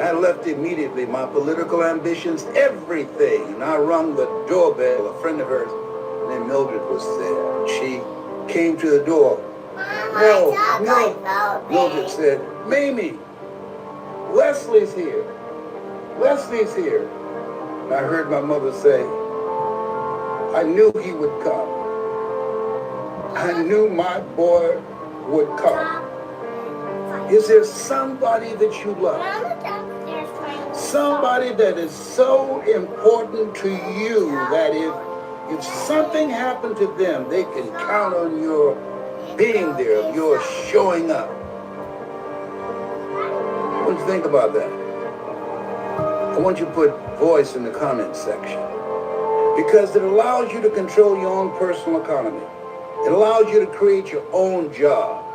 I left immediately, my political ambitions, everything. And I rung the doorbell. A friend of hers named Mildred was there. She came to the door. No. Mildred said, "Mamie, Leslie's here. Leslie's here." And I heard my mother say, "I knew he would come. I knew my boy would come." Is there somebody that you love? Somebody that is so important to you that if something happened to them, they can count on your being there, your showing up. What do you think about that? I want you to put voice in the comment section because it allows you to control your own personal economy. It allows you to create your own job.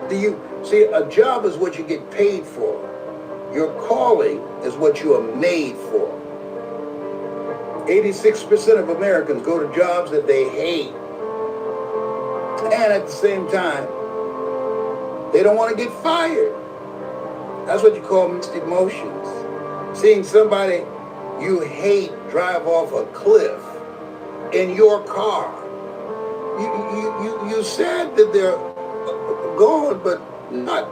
Do you see, a job is what you get paid for. Your calling is what you are made for. 86% of Americans go to jobs that they hate. And at the same time, they don't want to get fired. That's what you call mixed emotions. Seeing somebody you hate drive off a cliff in your car. You sad that they're gone, but not,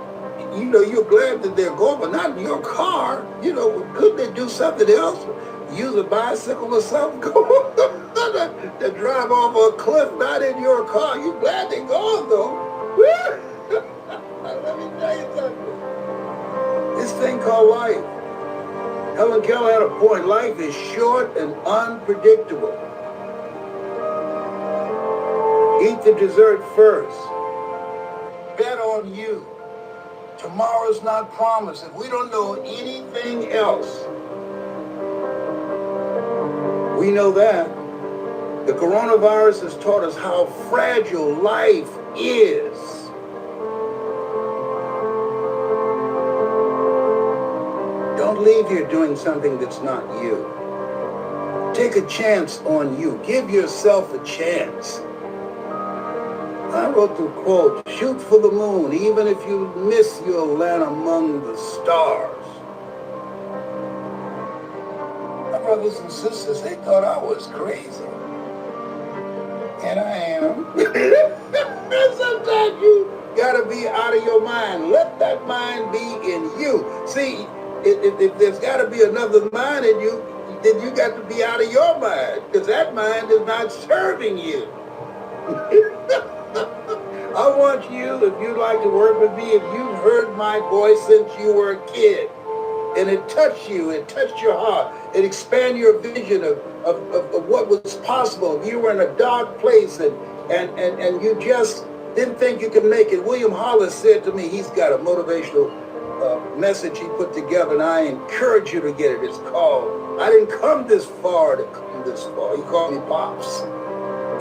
you're glad that they're gone, but not in your car. Couldn't they do something else? Use a bicycle or something? To drive off a cliff, not in your car. You glad they're gone, though. Let me tell you something. This thing called life. Helen Keller had a point. Life is short and unpredictable. Eat the dessert first. Bet on you. Tomorrow's not promised. If we don't know anything else, we know that the coronavirus has taught us how fragile life is. Don't leave here doing something that's not you. Take a chance on you. Give yourself a chance. I wrote the quote, shoot for the moon, even if you miss, you'll land among the stars. My brothers and sisters, they thought I was crazy. And I am. Sometimes you gotta be out of your mind. Let that mind be in you. See, if there's gotta be another mind in you, then you got to be out of your mind, because that mind is not serving you. I want you, if you'd like to work with me, if you've heard my voice since you were a kid, and it touched you, it touched your heart, it expanded your vision of what was possible. If you were in a dark place and you just didn't think you could make it. William Hollis said to me, he's got a motivational message he put together, and I encourage you to get it. It's called, I Didn't Come This Far to Come This Far. He called me Pops.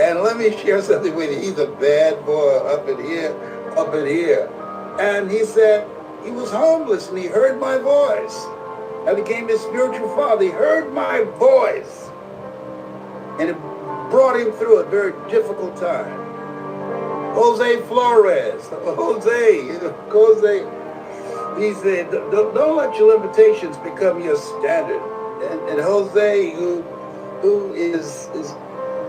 And let me share something with you. He's a bad boy up in here. And he said he was homeless and he heard my voice. I became his spiritual father. He heard my voice. And it brought him through a very difficult time. Jose Flores. Jose, he said, don't let your limitations become your standard. And Jose, who is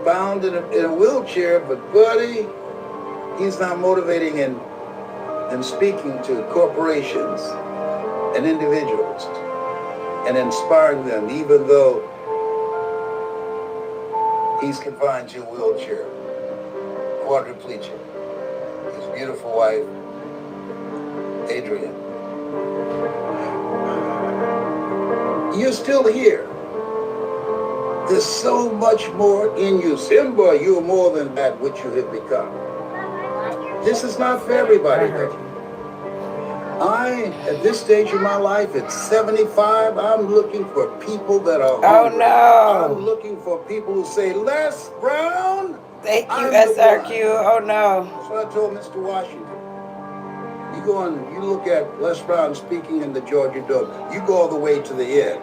bound in a wheelchair, but buddy, he's now motivating and speaking to corporations and individuals and inspiring them, even though he's confined to a wheelchair, quadriplegic. His beautiful wife, Adrian. You're still here. There's so much more in you. Simba, you are more than that which you have become. This is not for everybody, though. At this stage of my life, at 75, I'm looking for people that are hungry. Oh, no. I'm looking for people who say, Les Brown. Thank you, SRQ. Oh, no. That's what I told Mr. Washington. You go on, you look at Les Brown speaking in the Georgia Dome. You go all the way to the end.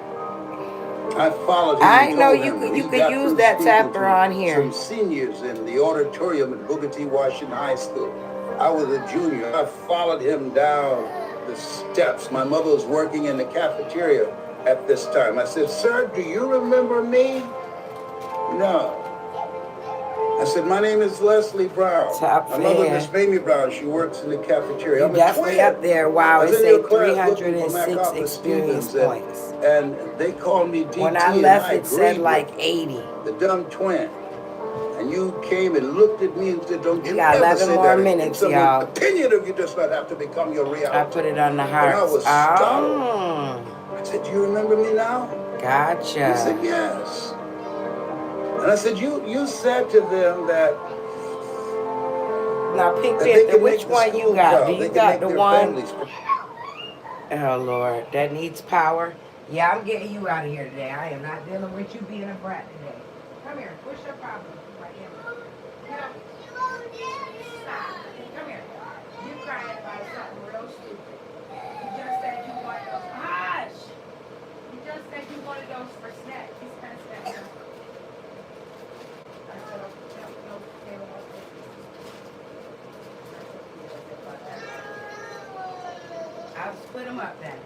I followed him. I know you could use that tapper on here. Some seniors in the auditorium at Booker T. Washington High School. I was a junior. I followed him down the steps. My mother was working in the cafeteria at this time. I said, "Sir, do you remember me?" No. I said, "My name is Leslie Brown. My mother is Mamie Brown. She works in the cafeteria." I'm definitely up there. Wow, it said 306 experience points. And they called me DT. When I left, it said like 80. The dumb twin. And you came and looked at me and said, "Don't you got ever 11 say more that. minutes, Some y'all. opinion of you does not have to become your reality." I put it on the heart. And I was startled. Oh. I said, "Do you remember me now?" Gotcha. He said, "Yes." And I said, you said to them that now, Pink Panther, which one you got? Do you got the one? Oh, Lord, that needs power. Yeah, I'm getting you out of here today. I am not dealing with you being a brat today. Come here, push your problem right here. Get up. I'll split them up then.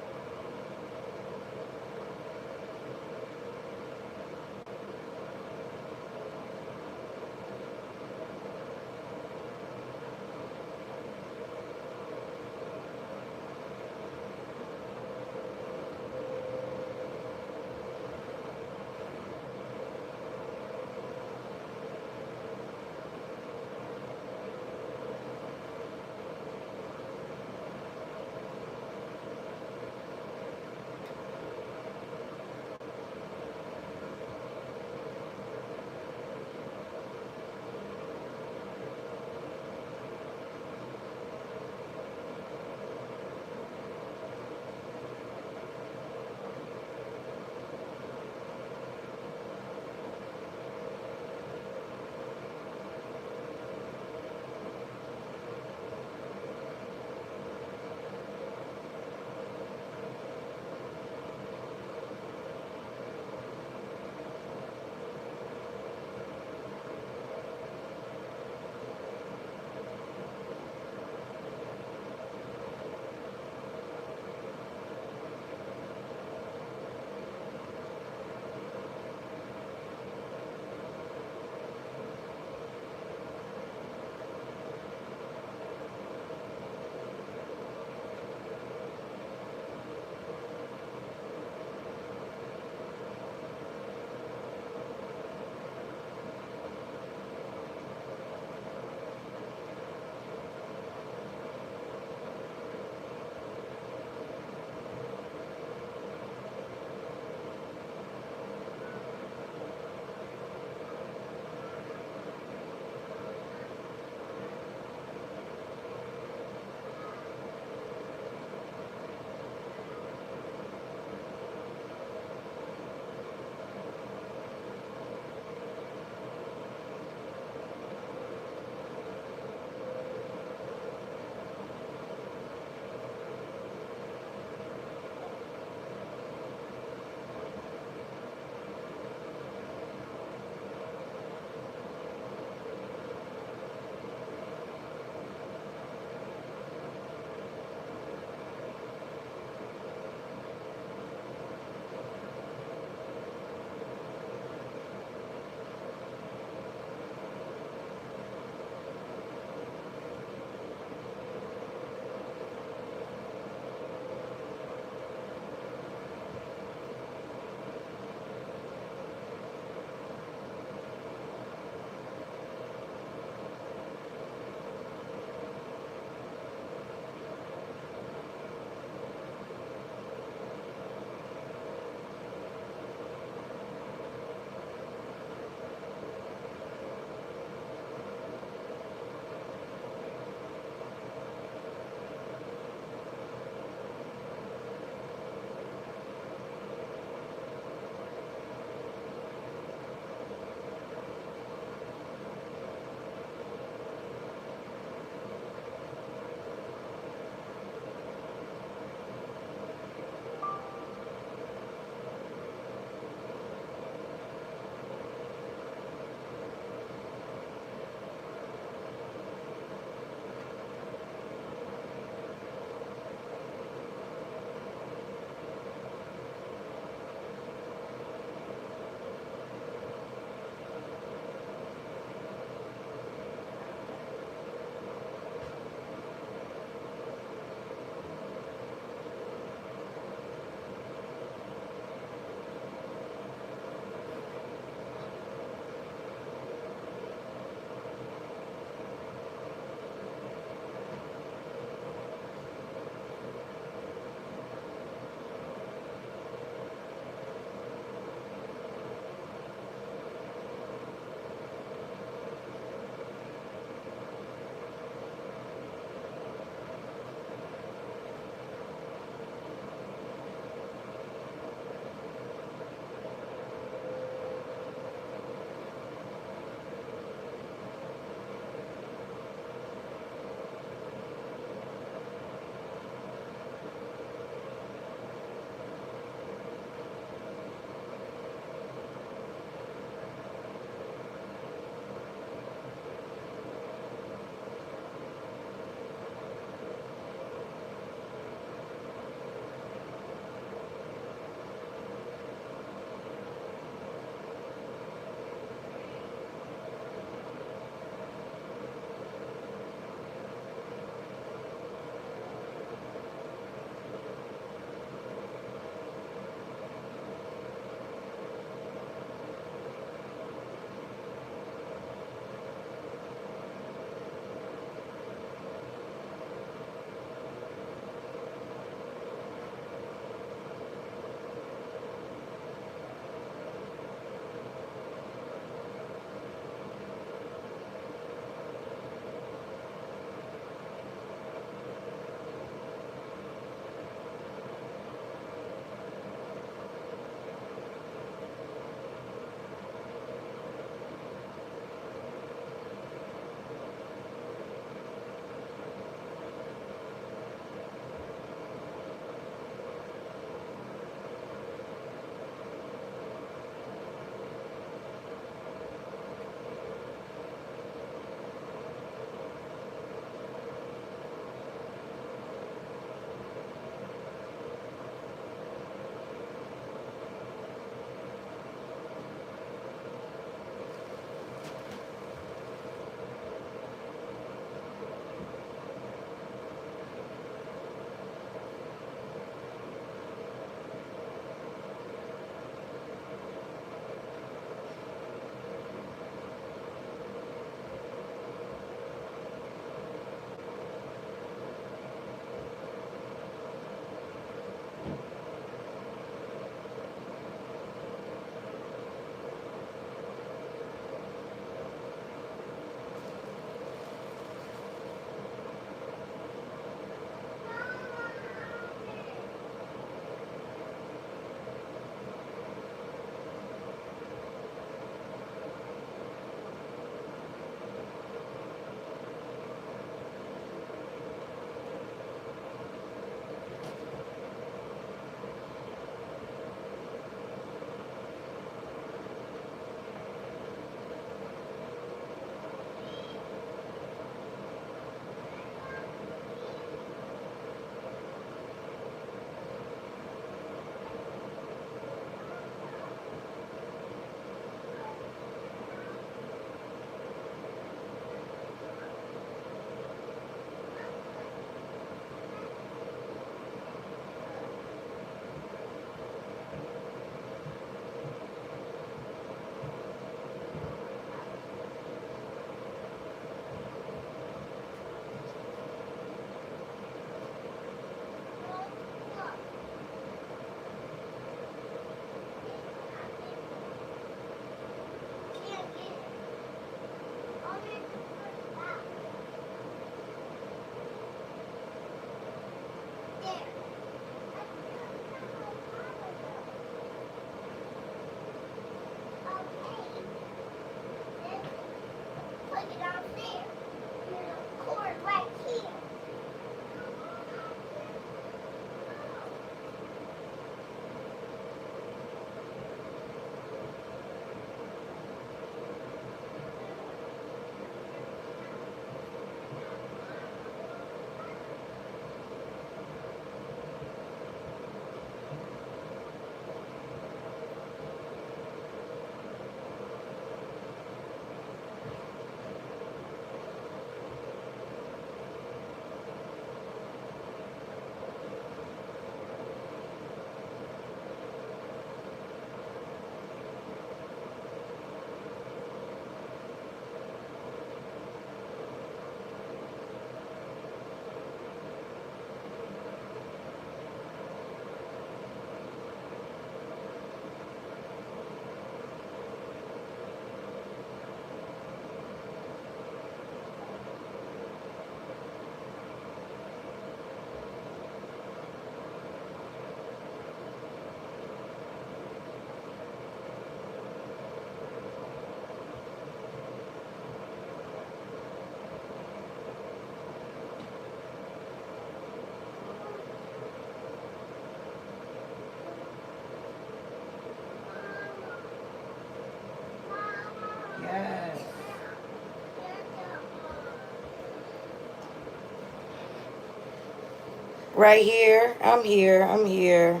Right here. I'm here. I'm here.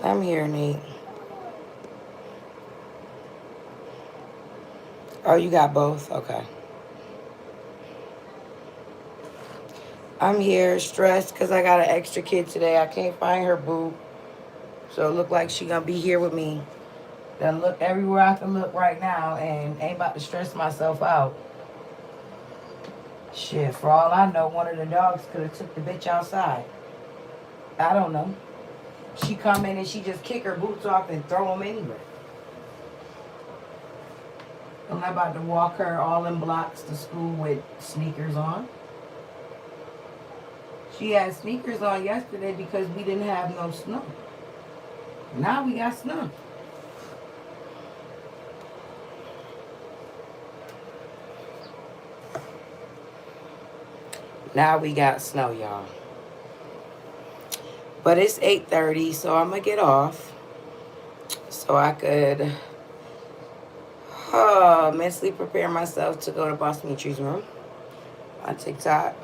I'm here, Nate. Oh, you got both? Okay. I'm here stressed because I got an extra kid today. I can't find her boo. So it look like she gonna be here with me. Done look everywhere I can look right now and ain't about to stress myself out. Shit, for all I know, one of the dogs could have took the bitch outside. I don't know. She come in and she just kick her boots off and throw them anywhere. I'm not about to walk her all in blocks to school with sneakers on. She had sneakers on yesterday because we didn't have no snow. Now we got snow. Now we got snow, y'all. But it's 8:30, so I'm going to get off so I could mentally prepare myself to go to Boss Dimitri's room on TikTok.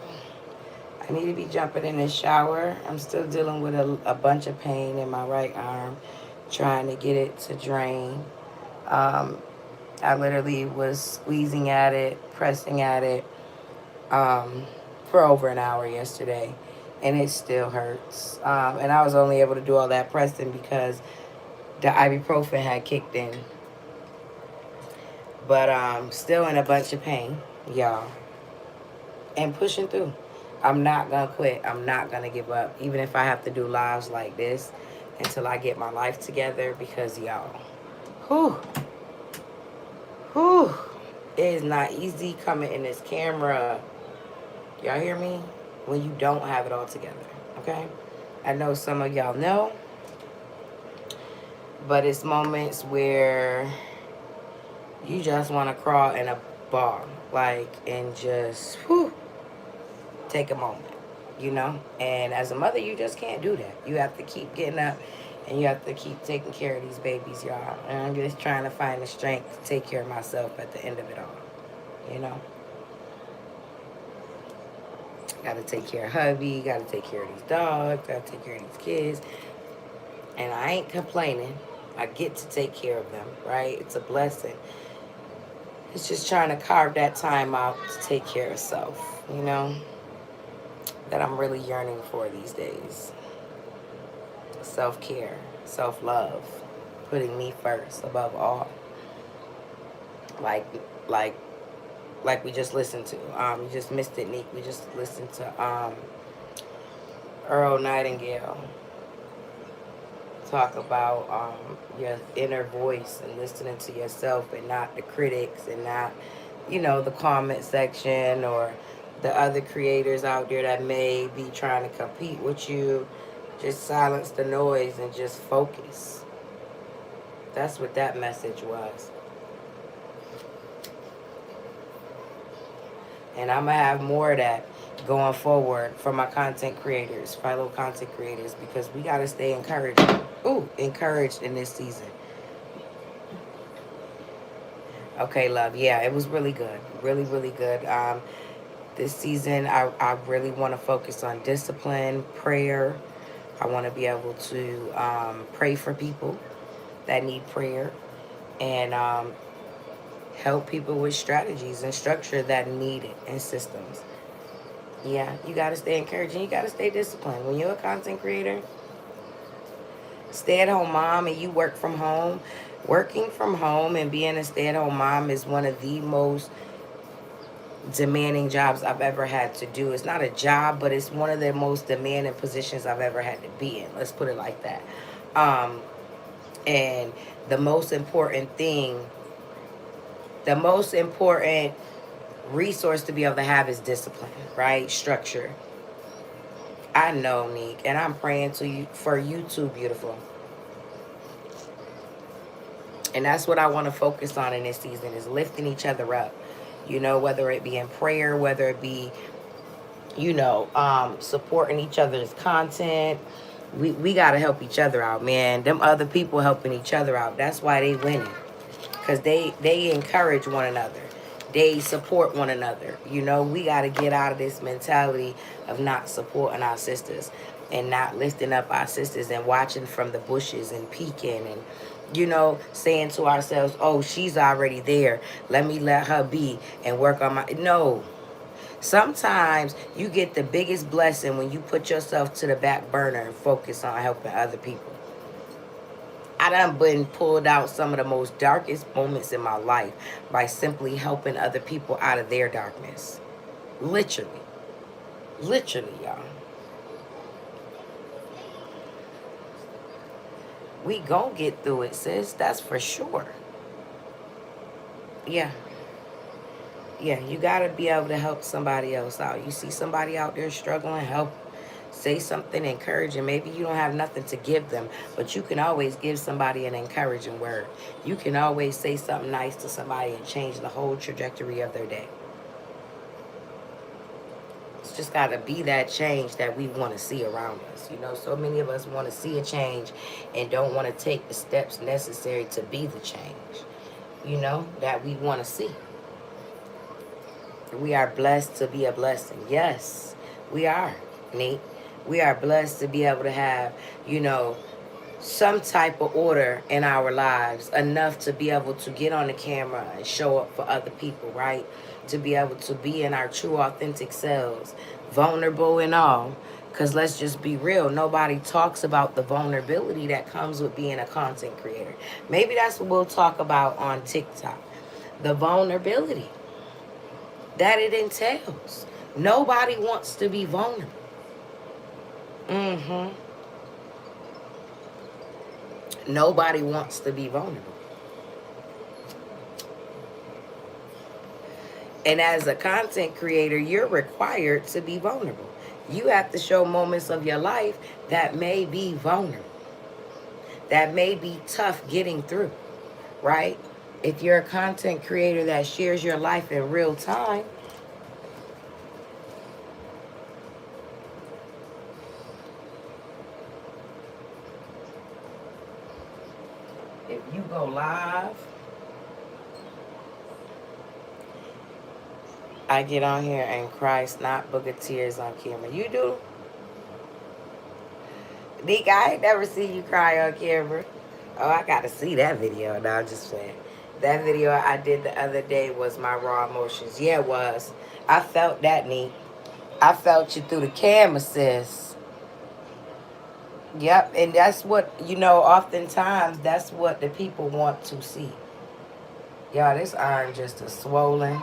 I need to be jumping in the shower. I'm still dealing with a bunch of pain in my right arm, trying to get it to drain. I literally was squeezing at it, pressing at it for over an hour yesterday, and it still hurts. And I was only able to do all that pressing because the ibuprofen had kicked in. But still in a bunch of pain, y'all. And pushing through. I'm not going to quit. I'm not going to give up. Even if I have to do lives like this until I get my life together. Because, y'all, it is not easy coming in this camera. Y'all hear me? When you don't have it all together. Okay? I know some of y'all know. But it's moments where you just want to crawl in a ball. Like, and just, take a moment, you know? And as a mother, you just can't do that. You have to keep getting up and you have to keep taking care of these babies, y'all. And I'm just trying to find the strength to take care of myself at the end of it all, you know? Got to take care of hubby, got to take care of these dogs, got to take care of these kids. And I ain't complaining. I get to take care of them, right? It's a blessing. It's just trying to carve that time out to take care of self, you know? That I'm really yearning for these days. Self-care, self-love, putting me first above all. Like we just listened to. You just missed it, Nick. We just listened to Earl Nightingale talk about your inner voice and listening to yourself and not the critics and not, you know, the comment section or the other creators out there that may be trying to compete with you. Just silence the noise and just focus. That's what that message was. And I'm going to have more of that going forward for my content creators, fellow content creators, because we got to stay encouraged. Encouraged in this season. Okay, love. Yeah, it was really good. Really, really good. This season, I really want to focus on discipline, prayer. I want to be able to pray for people that need prayer and help people with strategies and structure that need it and systems. Yeah, you got to stay encouraged and you got to stay disciplined. When you're a content creator, stay-at-home mom and you work from home, working from home and being a stay-at-home mom is one of the most demanding jobs I've ever had to do. It's not a job, but it's one of the most demanding positions I've ever had to be in. Let's put it like that. And the most important thing, the most important resource to be able to have is discipline, right? Structure. I know, Nick, and I'm praying to you for you too, beautiful. And that's what I want to focus on in this season is lifting each other up. You know, whether it be in prayer, whether it be, you know, supporting each other's content. We got to help each other out, man. Them other people helping each other out. That's why they winning. Because they encourage one another. they support one another. You know, we got to get out of this mentality of not supporting our sisters and not lifting up our sisters and watching from the bushes and peeking and, you know, saying to ourselves, oh, she's already there. Let me let her be and work on my... No. Sometimes you get the biggest blessing when you put yourself to the back burner and focus on helping other people. I done been pulled out some of the most darkest moments in my life by simply helping other people out of their darkness. Literally. Literally, y'all. We gon' get through it, sis. That's for sure. Yeah. Yeah, you gotta be able to help somebody else out. You see somebody out there struggling, help. Say something encouraging. Maybe you don't have nothing to give them, but you can always give somebody an encouraging word. You can always say something nice to somebody and change the whole trajectory of their day. It's just got to be that change that we want to see around us. You know, so many of us want to see a change and don't want to take the steps necessary to be the change, you know, that we want to see. We are blessed to be a blessing. Yes, we are, Neat. We are blessed to be able to have, you know, some type of order in our lives, enough to be able to get on the camera and show up for other people, right? To be able to be in our true, authentic selves, vulnerable and all. Because let's just be real, nobody talks about the vulnerability that comes with being a content creator. Maybe that's what we'll talk about on TikTok. The vulnerability that it entails. Nobody wants to be vulnerable. Nobody wants to be vulnerable. And as a content creator, you're required to be vulnerable. You have to show moments of your life that may be vulnerable, that may be tough getting through, right? If you're a content creator that shares your life in real time, if you go live, I get on here and cry snot book of tears on camera. You do? Nick, I ain't never seen you cry on camera. Oh, I got to see that video. No, I'm just saying. That video I did the other day was my raw emotions. Yeah, it was. I felt that, Nick. I felt you through the camera, sis. Yep, and that's what, you know, oftentimes that's what the people want to see. Y'all, this arm just is swollen.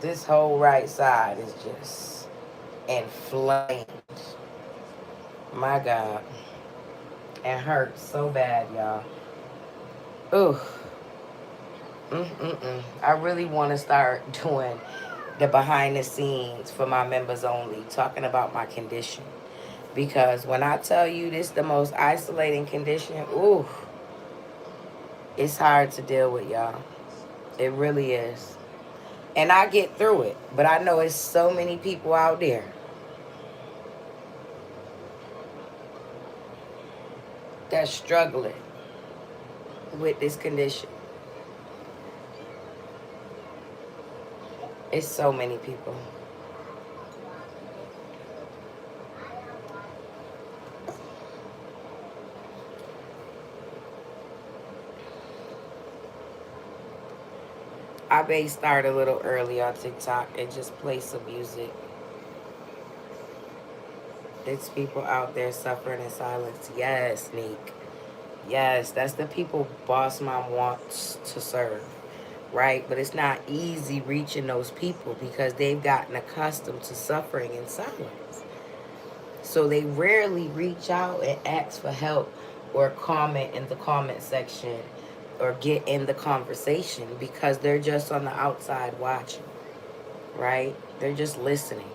This whole right side is just inflamed. My God. It hurts so bad, y'all. Ooh. I really want to start doing the behind the scenes for my members only, talking about my condition. Because when I tell you this is the most isolating condition, ooh, it's hard to deal with, y'all. It really is. And I get through it, but I know it's so many people out there that's struggling with this condition. It's so many people. I may start a little early on TikTok and just play some music. It's people out there suffering in silence. Yes, Neek. Yes, that's the people Boss Mom wants to serve, right? But it's not easy reaching those people because they've gotten accustomed to suffering in silence. So they rarely reach out and ask for help or comment in the comment section or get in the conversation because they're just on the outside watching, right? They're just listening.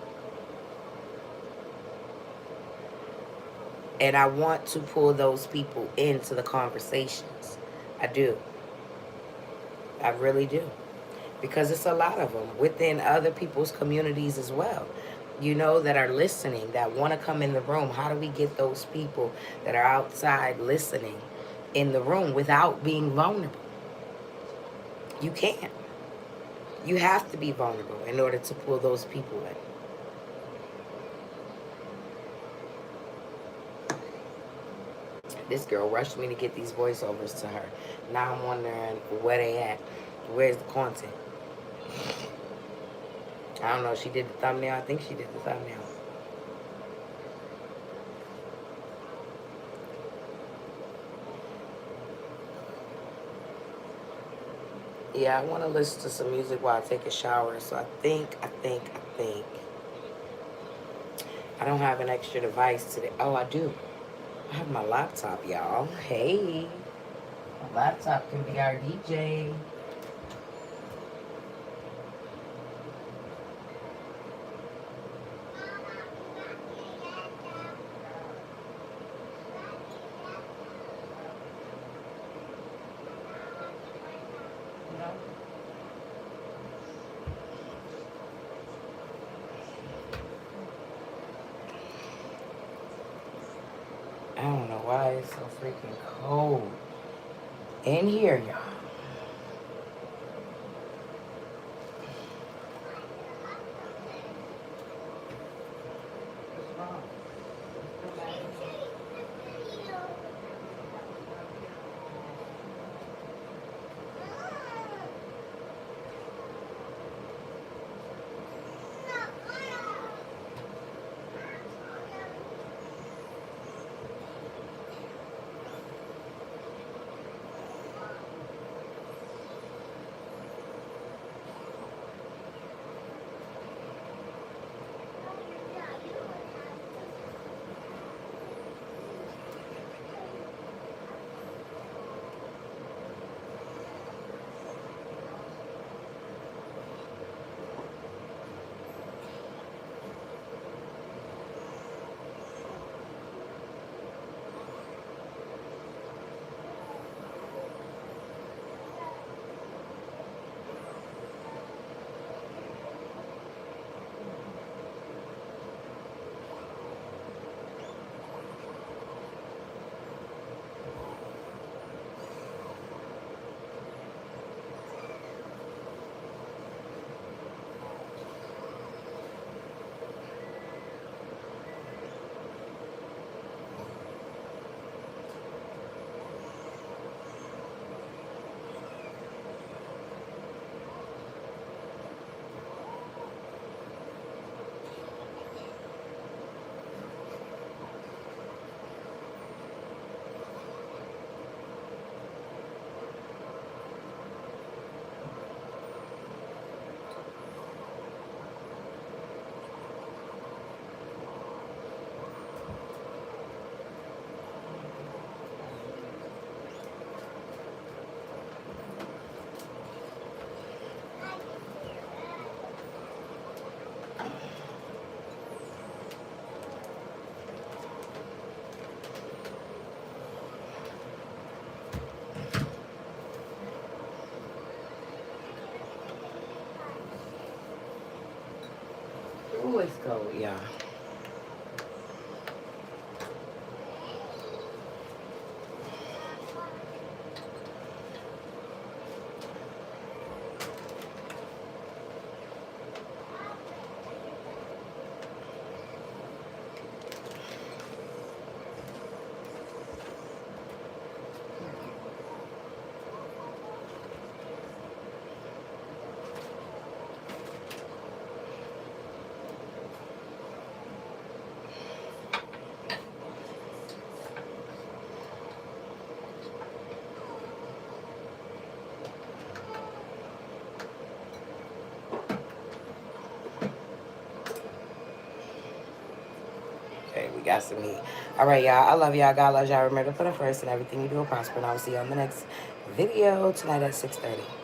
And I want to pull those people into the conversations. I do. I really do. Because it's a lot of them within other people's communities as well. you know, that are listening, that want to come in the room? How do we get those people that are outside listening in the room without being vulnerable? You can't. You have to be vulnerable in order to pull those people in. This girl rushed me to get these voiceovers to her. Now I'm wondering where they at. Where's the content? I don't know. She did the thumbnail. I think she did the thumbnail. Yeah, I want to listen to some music while I take a shower. So I think. I don't have an extra device today. Oh, I do. I have my laptop, y'all. Hey. My laptop can be our DJ. I don't know why it's so freaking cold in here, y'all. What's wrong? Ooh, it's cold, yeah. Okay, we got some meat. All right, y'all. I love y'all. God loves y'all. Remember to put it first and everything you do will prosper. And I will see you on the next video tonight at 6:30.